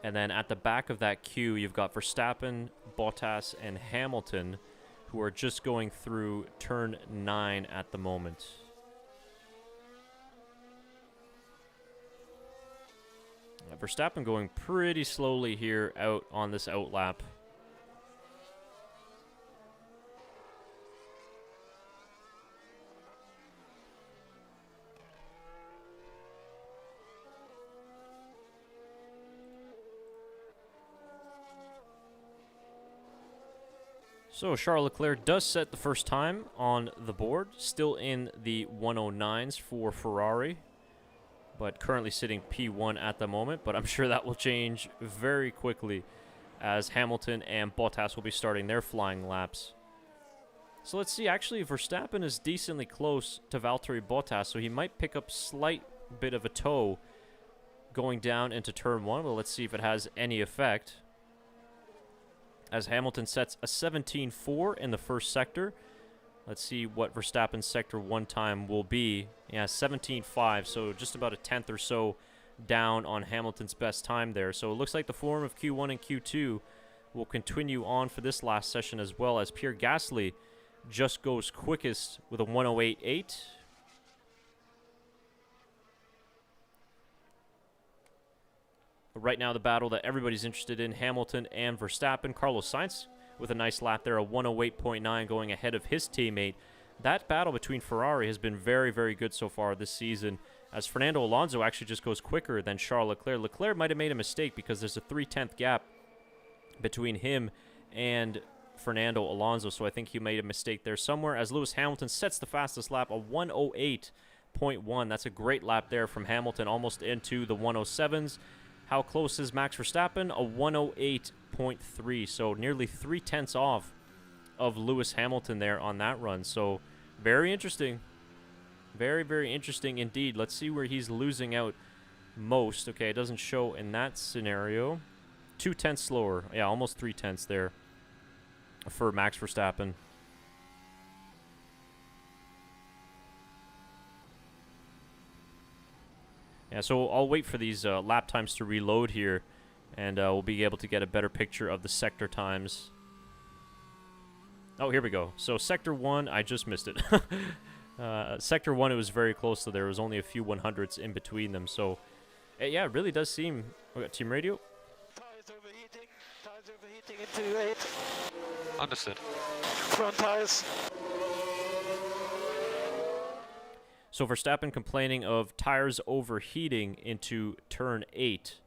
And then at the back of that queue, you've got Verstappen, Bottas, and Hamilton, who are just going through turn 9 at the moment. Verstappen going pretty slowly here out on this outlap. So Charles Leclerc does set the first time on the board, still in the 109s for Ferrari, but currently sitting P1 at the moment, but I'm sure that will change very quickly as Hamilton and Bottas will be starting their flying laps. So let's see, actually Verstappen is decently close to Valtteri Bottas, so he might pick up slight bit of a toe going down into turn 1. Well, let's see if it has any effect, as Hamilton sets a 17.4 in the first sector. Let's see what Verstappen's sector 1 time will be. Yeah, 17.5, so just about a tenth or so down on Hamilton's best time there. So it looks like the form of Q1 and Q2 will continue on for this last session, as well as Pierre Gasly just goes quickest with a 108.8. Right now, the battle that everybody's interested in, Hamilton and Verstappen. Carlos Sainz with a nice lap there, a 108.9 going ahead of his teammate. That battle between Ferrari has been very, very good so far this season, as Fernando Alonso actually just goes quicker than Charles Leclerc. Leclerc might have made a mistake because there's a 0.3 gap between him and Fernando Alonso, so I think he made a mistake there somewhere, as Lewis Hamilton sets the fastest lap, a 108.1. That's a great lap there from Hamilton, almost into the 107s. How close is Max Verstappen? A 108.3, so nearly 0.3 off of Lewis Hamilton there on that run. So very interesting. Very, very interesting indeed. Let's see where he's losing out most. Okay, it doesn't show in that scenario. 0.2 slower. Yeah, almost 0.3 there for Max Verstappen. Yeah, so I'll wait for these lap times to reload here, and we'll be able to get a better picture of the sector times. Oh, here we go. So Sector 1, I just missed it. Sector 1, it was very close, so there was only a few 100s in between them. So, yeah, it really does seem... We got team radio.
Tires overheating into 8.
Understood.
Front tires.
So Verstappen complaining of tires overheating into turn 8.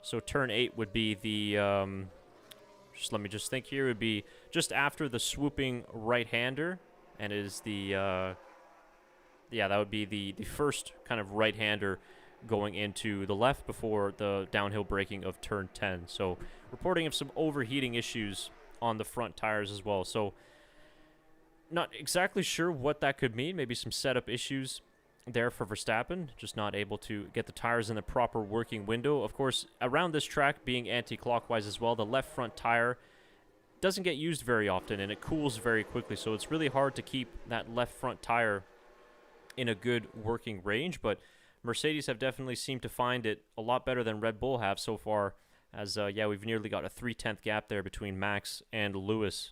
So turn 8 would be the Just let me just think here. It would be just after the swooping right-hander, and is the that would be the first kind of right-hander going into the left before the downhill braking of turn 10. So reporting of some overheating issues on the front tires as well. So not exactly sure what that could mean. Maybe some setup issues there for Verstappen, just not able to get the tires in the proper working window. Of course, around this track being anti-clockwise as well, the left front tire doesn't get used very often and it cools very quickly. So it's really hard to keep that left front tire in a good working range, but Mercedes have definitely seemed to find it a lot better than Red Bull have so far, as we've nearly got a 3/10 gap there between Max and Lewis.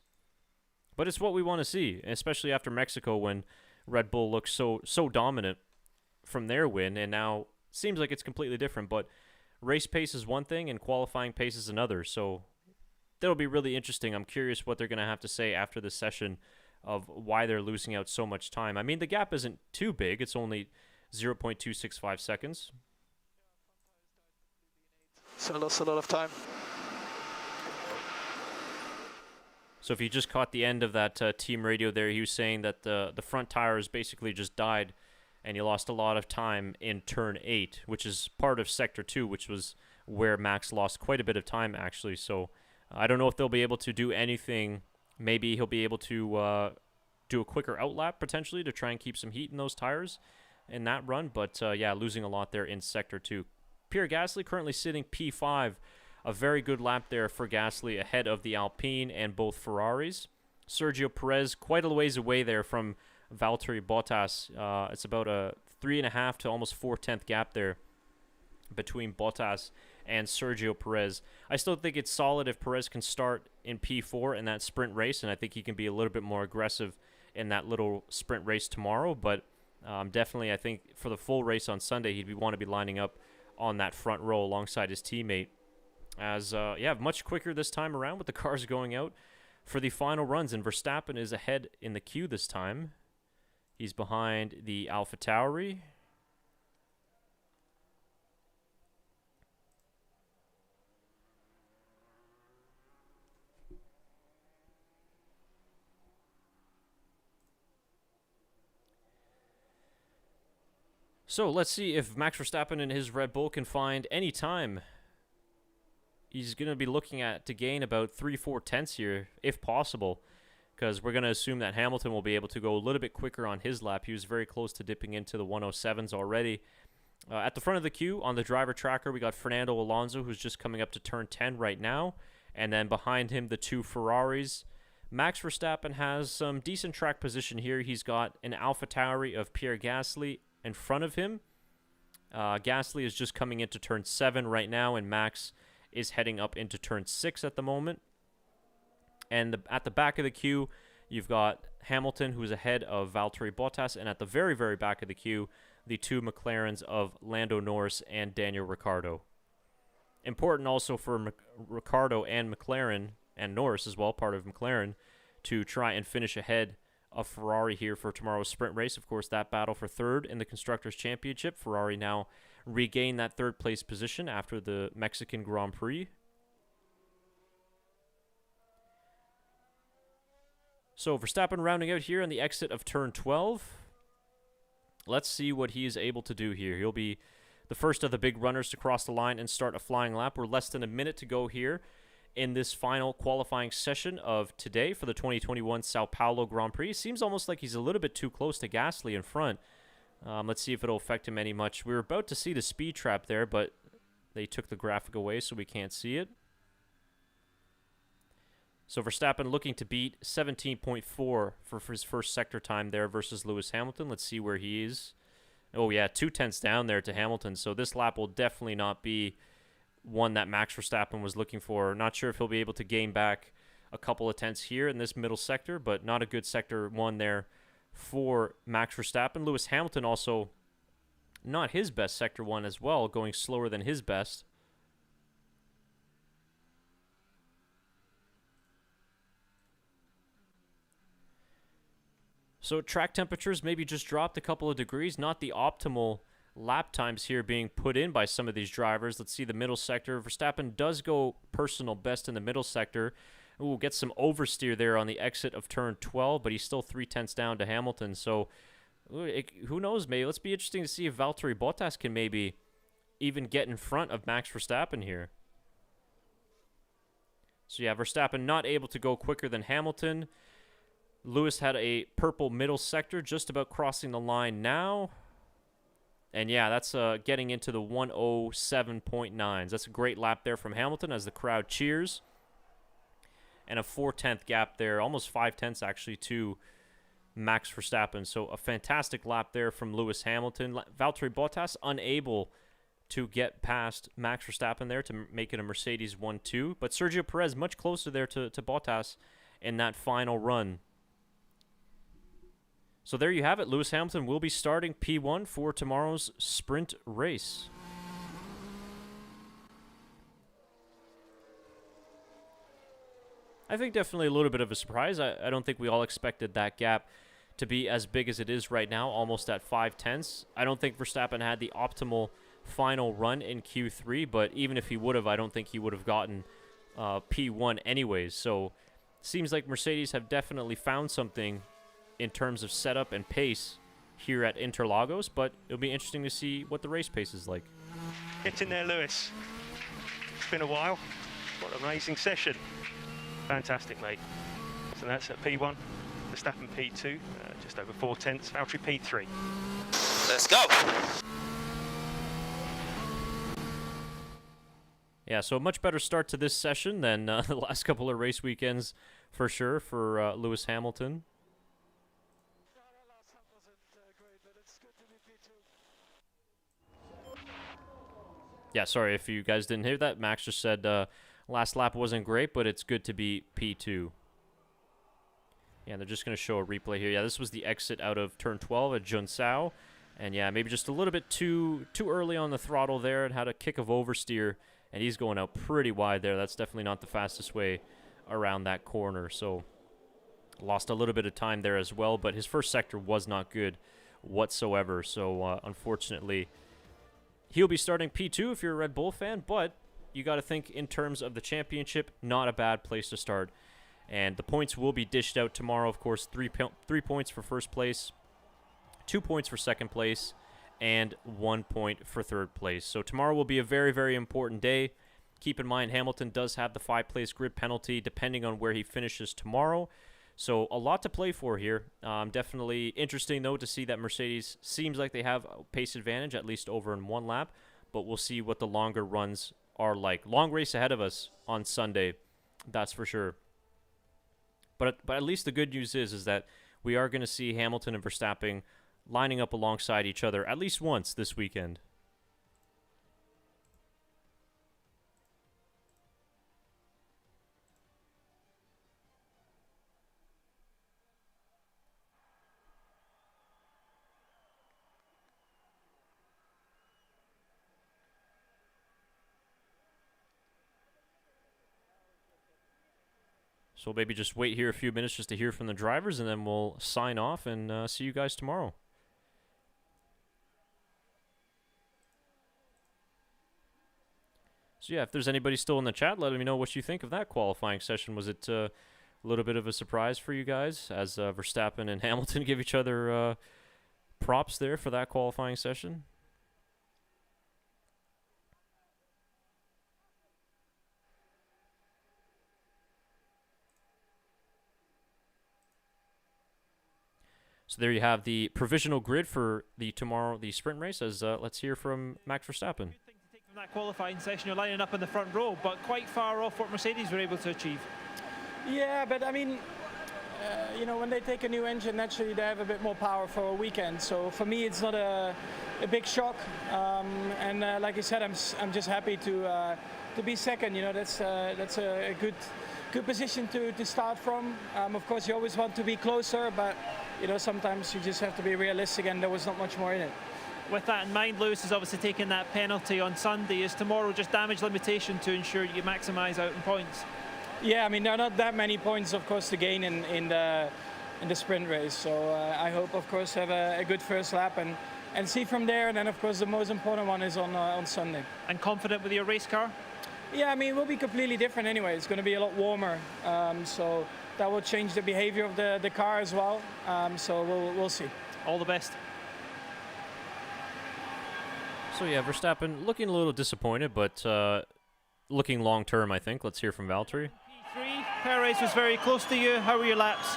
But it's what we want to see, especially after Mexico, when Red Bull looks so dominant from their win, and now seems like it's completely different. But race pace is one thing and qualifying pace is another, so that'll be really interesting. I'm curious what they're going to have to say after this session of why they're losing out so much time. I mean, the gap isn't too big. It's only 0.265 seconds.
So lost a lot of time.
So if you just caught the end of that team radio there, he was saying that the front tires basically just died and you lost a lot of time in turn 8, which is part of sector 2, which was where Max lost quite a bit of time actually. So I don't know if they'll be able to do anything. Maybe he'll be able to do a quicker outlap potentially to try and keep some heat in those tires in that run. But losing a lot there in sector 2. Pierre Gasly currently sitting P5. A very good lap there for Gasly ahead of the Alpine and both Ferraris. Sergio Perez quite a ways away there from Valtteri Bottas. It's about a 3.5 to almost 4/10 gap there between Bottas and Sergio Perez. I still think it's solid if Perez can start in P4 in that sprint race, and I think he can be a little bit more aggressive in that little sprint race tomorrow. But definitely, I think for the full race on Sunday, he'd want to be lining up on that front row alongside his teammate. As, much quicker this time around with the cars going out for the final runs. And Verstappen is ahead in the queue this time. He's behind the AlphaTauri. So let's see if Max Verstappen and his Red Bull can find any time. He's going to be looking to gain about 3-4 tenths here, if possible, because we're going to assume that Hamilton will be able to go a little bit quicker on his lap. He was very close to dipping into the 107s already. At the front of the queue, on the driver tracker, we got Fernando Alonso, who's just coming up to turn 10 right now, and then behind him, the two Ferraris. Max Verstappen has some decent track position here. He's got an AlphaTauri of Pierre Gasly in front of him. Gasly is just coming into turn 7 right now, and Max is heading up into turn 6 at the moment. And at the back of the queue, you've got Hamilton, who's ahead of Valtteri Bottas, and at the very, very back of the queue, the two McLarens of Lando Norris and Daniel Ricciardo. Important also for Ricciardo and McLaren, and Norris as well, part of McLaren, to try and finish ahead of Ferrari here for tomorrow's sprint race. Of course, that battle for third in the Constructors' Championship. Ferrari now regain that third place position after the Mexican Grand Prix. So Verstappen rounding out here on the exit of turn 12. Let's see what he is able to do here. He'll be the first of the big runners to cross the line and start a flying lap. We're less than a minute to go here in this final qualifying session of today for the 2021 Sao Paulo Grand Prix. It seems almost like he's a little bit too close to Gasly in front. Let's see if it'll affect him any much. We were about to see the speed trap there, but they took the graphic away, so we can't see it. So Verstappen looking to beat 17.4 for his first sector time there versus Lewis Hamilton. Let's see where he is. Oh, yeah, 2 tenths down there to Hamilton. So this lap will definitely not be one that Max Verstappen was looking for. Not sure if he'll be able to gain back a couple of tenths here in this middle sector, but not a good sector one there for Max Verstappen. Lewis Hamilton also not his best sector one as well, going slower than his best. So track temperatures maybe just dropped a couple of degrees, not the optimal lap times here being put in by some of these drivers. Let's see the middle sector. Verstappen does go personal best in the middle sector. Ooh, gets some oversteer there on the exit of turn 12, but he's still 0.3 down to Hamilton. So who knows, maybe. Let's be interesting to see if Valtteri Bottas can maybe even get in front of Max Verstappen here. So yeah, Verstappen not able to go quicker than Hamilton. Lewis had a purple middle sector, just about crossing the line now. And yeah, that's getting into the 1:07.9s. That's a great lap there from Hamilton as the crowd cheers. And a 4/10 gap there, almost 5/10 actually, to Max Verstappen. So a fantastic lap there from Lewis Hamilton. Valtteri Bottas unable to get past Max Verstappen there to make it a Mercedes 1-2. But Sergio Perez much closer there to Bottas in that final run. So there you have it. Lewis Hamilton will be starting P1 for tomorrow's sprint race. I think definitely a little bit of a surprise. I don't think we all expected that gap to be as big as it is right now, almost at 5/10. I don't think Verstappen had the optimal final run in Q3, but even if he would have, I don't think he would have gotten P1 anyways. So seems like Mercedes have definitely found something in terms of setup and pace here at Interlagos, but it'll be interesting to see what the race pace is like.
Get in there, Lewis. It's been a while. What an amazing session. Fantastic, mate. So that's at P1, Verstappen P2, just over 4/10, Valtteri P3.
Let's go.
Yeah, so a much better start to this session than the last couple of race weekends for sure for Lewis Hamilton. Yeah, sorry if you guys didn't hear that. Max just said last lap wasn't great, but it's good to be P2. Yeah, they're just going to show a replay here. Yeah, this was the exit out of turn 12 at Junsao. And yeah, maybe just a little bit too early on the throttle there and had a kick of oversteer. And he's going out pretty wide there. That's definitely not the fastest way around that corner. So lost a little bit of time there as well. But his first sector was not good whatsoever. So unfortunately, he'll be starting P2 if you're a Red Bull fan, but you got to think in terms of the championship, not a bad place to start. And the points will be dished out tomorrow, of course. 3 points for first place, 2 points for second place, and 1 point for third place. So tomorrow will be a very, very important day. Keep in mind, Hamilton does have the 5-place grid penalty depending on where he finishes tomorrow. So a lot to play for here. Definitely interesting, though, to see that Mercedes seems like they have a pace advantage, at least over in one lap. But we'll see what the longer runs are like. Long race ahead of us on Sunday, that's for sure. But at least the good news is that we are going to see Hamilton and Verstappen lining up alongside each other at least once this weekend. So maybe just wait here a few minutes just to hear from the drivers, and then we'll sign off and see you guys tomorrow. So yeah, if there's anybody still in the chat, let me know what you think of that qualifying session. Was it a little bit of a surprise for you guys as Verstappen and Hamilton give each other props there for that qualifying session? So there you have the provisional grid for the sprint race. As let's hear from Max Verstappen.
Good thing to take from that qualifying session. You're lining up in the front row, but quite far off what Mercedes were able to achieve.
Yeah, but I mean, you know, when they take a new engine, naturally they have a bit more power for a weekend. So for me, it's not a big shock. And like I said, I'm just happy to be second. You know, that's a good position to start from. Of course, you always want to be closer, but you know, sometimes you just have to be realistic, and there was not much more in it.
With that in mind, Lewis has obviously taken that penalty on Sunday. Is tomorrow just damage limitation to ensure you maximise out in points?
Yeah, I mean, there are not that many points, of course, to gain in the sprint race. So I hope, of course, have a good first lap and and see from there. And then, of course, the most important one is on Sunday.
And confident with your race car?
Yeah, I mean, it will be completely different anyway. It's going to be a lot warmer, so that will change the behavior of the car as well. So we'll see.
All the best.
So yeah, Verstappen looking a little disappointed, but looking long term, I think. Let's hear from Valtteri.
P3, Perez was very close to you. How were your laps?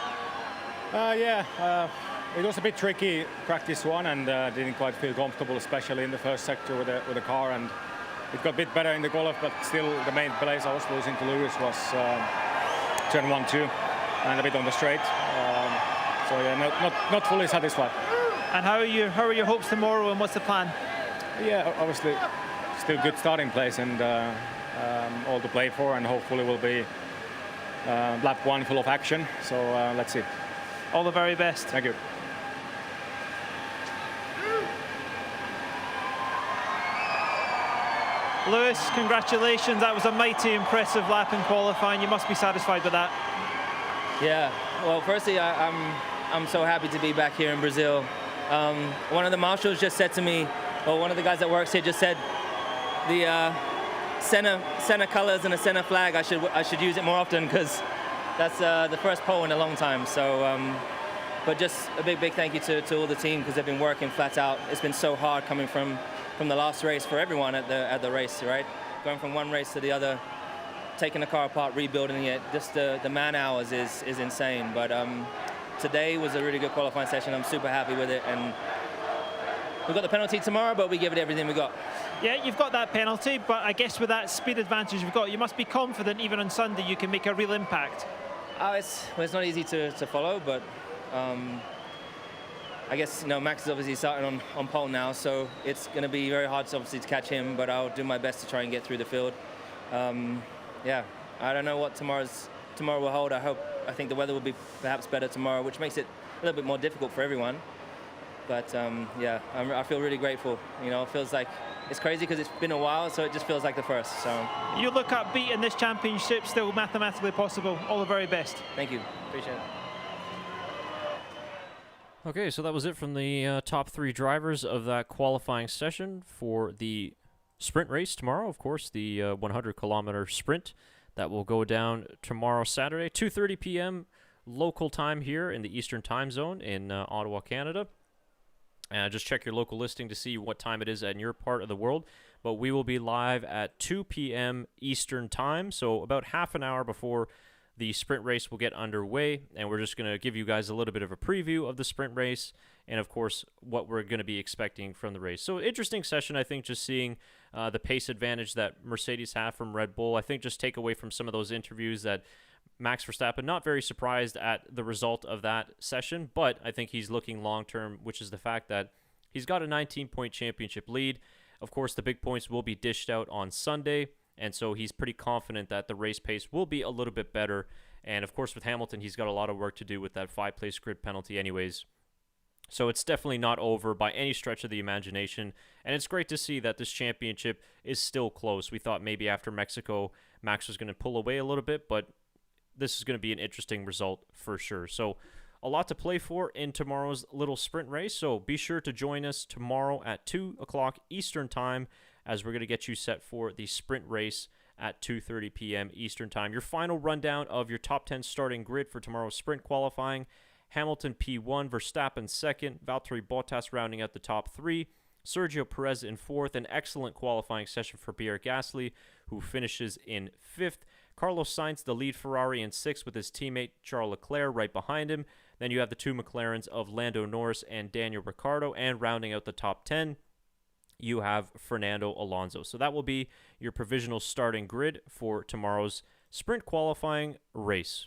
It was a bit tricky practice one, and didn't quite feel comfortable, especially in the first sector with the car. And it got a bit better in the Golf, but still the main place I was losing to Lewis was turn 1-2, and a bit on the straight. So yeah, not fully satisfied.
And how are your hopes tomorrow, and what's the plan?
Yeah, obviously still good starting place, and all to play for, and hopefully will be lap one full of action. So let's see.
All the very best.
Thank you.
Lewis, congratulations. That was a mighty impressive lap in qualifying. You must be satisfied with that.
Yeah, well, firstly, I'm so happy to be back here in Brazil. One of the marshals just said to me, or one of the guys that works here just said, the Senna colors and the Senna flag, I should use it more often, because that's the first pole in a long time. So, but just a big thank you to all the team, because they've been working flat out. It's been so hard coming from the last race for everyone at the race, right? Going from one race to the other, taking the car apart, rebuilding it. Just the man hours is insane. But today was a really good qualifying session. I'm super happy with it, and we've got the penalty tomorrow, but we give it everything we got.
Yeah, you've got that penalty, but I guess with that speed advantage you've got, you must be confident even on Sunday you can make a real impact.
It's not easy to follow, but I guess Max is obviously starting on pole now, so it's going to be very hard to catch him, but I'll do my best to try and get through the field. Yeah, I don't know what tomorrow will hold. I think the weather will be perhaps better tomorrow, which makes it a little bit more difficult for everyone. But yeah, I feel really grateful. It feels like it's crazy because it's been a while, so it just feels like the first. So
you look upbeat in this championship, still mathematically possible. All the very best.
Thank you. Appreciate it.
Okay, so that was it from the top three drivers of that qualifying session for the sprint race tomorrow. Of course, the 100-kilometer sprint that will go down tomorrow, Saturday, 2:30 p.m. local time here in the Eastern Time Zone in Ottawa, Canada. Just check your local listing to see what time it is in your part of the world. But we will be live at 2 p.m. Eastern Time, so about half an hour before the sprint race will get underway, and we're just going to give you guys a little bit of a preview of the sprint race and, of course, what we're going to be expecting from the race. So interesting session, I think, just seeing the pace advantage that Mercedes have from Red Bull. I think just take away from some of those interviews that Max Verstappen, not very surprised at the result of that session, but I think he's looking long-term, which is the fact that he's got a 19-point championship lead. Of course, the big points will be dished out on Sunday, and so he's pretty confident that the race pace will be a little bit better. And, of course, with Hamilton, he's got a lot of work to do with that 5-place grid penalty anyways. So it's definitely not over by any stretch of the imagination. And it's great to see that this championship is still close. We thought maybe after Mexico, Max was going to pull away a little bit, but this is going to be an interesting result for sure. So a lot to play for in tomorrow's little sprint race. So be sure to join us tomorrow at 2 o'clock Eastern Time, as we're going to get you set for the sprint race at 2:30 p.m. Eastern Time. Your final rundown of your top 10 starting grid for tomorrow's sprint qualifying: Hamilton P1, Verstappen 2nd, Valtteri Bottas rounding out the top 3, Sergio Perez in 4th, an excellent qualifying session for Pierre Gasly, who finishes in 5th, Carlos Sainz, the lead Ferrari, in 6th with his teammate Charles Leclerc right behind him. Then you have the two McLarens of Lando Norris and Daniel Ricciardo, and rounding out the top 10, you have Fernando Alonso. So that will be your provisional starting grid for tomorrow's sprint qualifying race.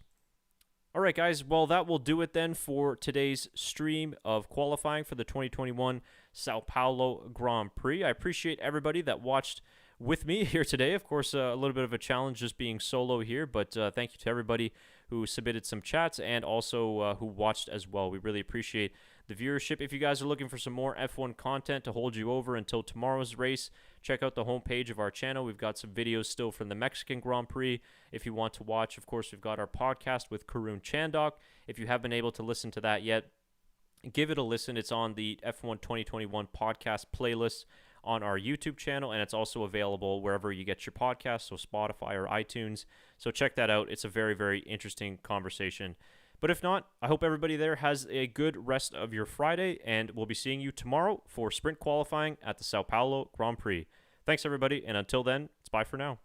All right, guys, well, that will do it then for today's stream of qualifying for the 2021 Sao Paulo Grand Prix. I appreciate everybody that watched with me here today. Of course, a little bit of a challenge just being solo here, but thank you to everybody who submitted some chats and also who watched as well. We really appreciate the viewership. If you guys are looking for some more F1 content to hold you over until tomorrow's race, check out the homepage of our channel. We've got some videos still from the Mexican Grand Prix if you want to watch. Of course, we've got our podcast with Karun Chandok. If you haven't been able to listen to that yet, give it a listen. It's on the F1 2021 podcast playlist on our YouTube channel, and it's also available wherever you get your podcasts, so Spotify or iTunes. So check that out. It's a very, very interesting conversation. But if not, I hope everybody there has a good rest of your Friday, and we'll be seeing you tomorrow for sprint qualifying at the Sao Paulo Grand Prix. Thanks, everybody, and until then, it's bye for now.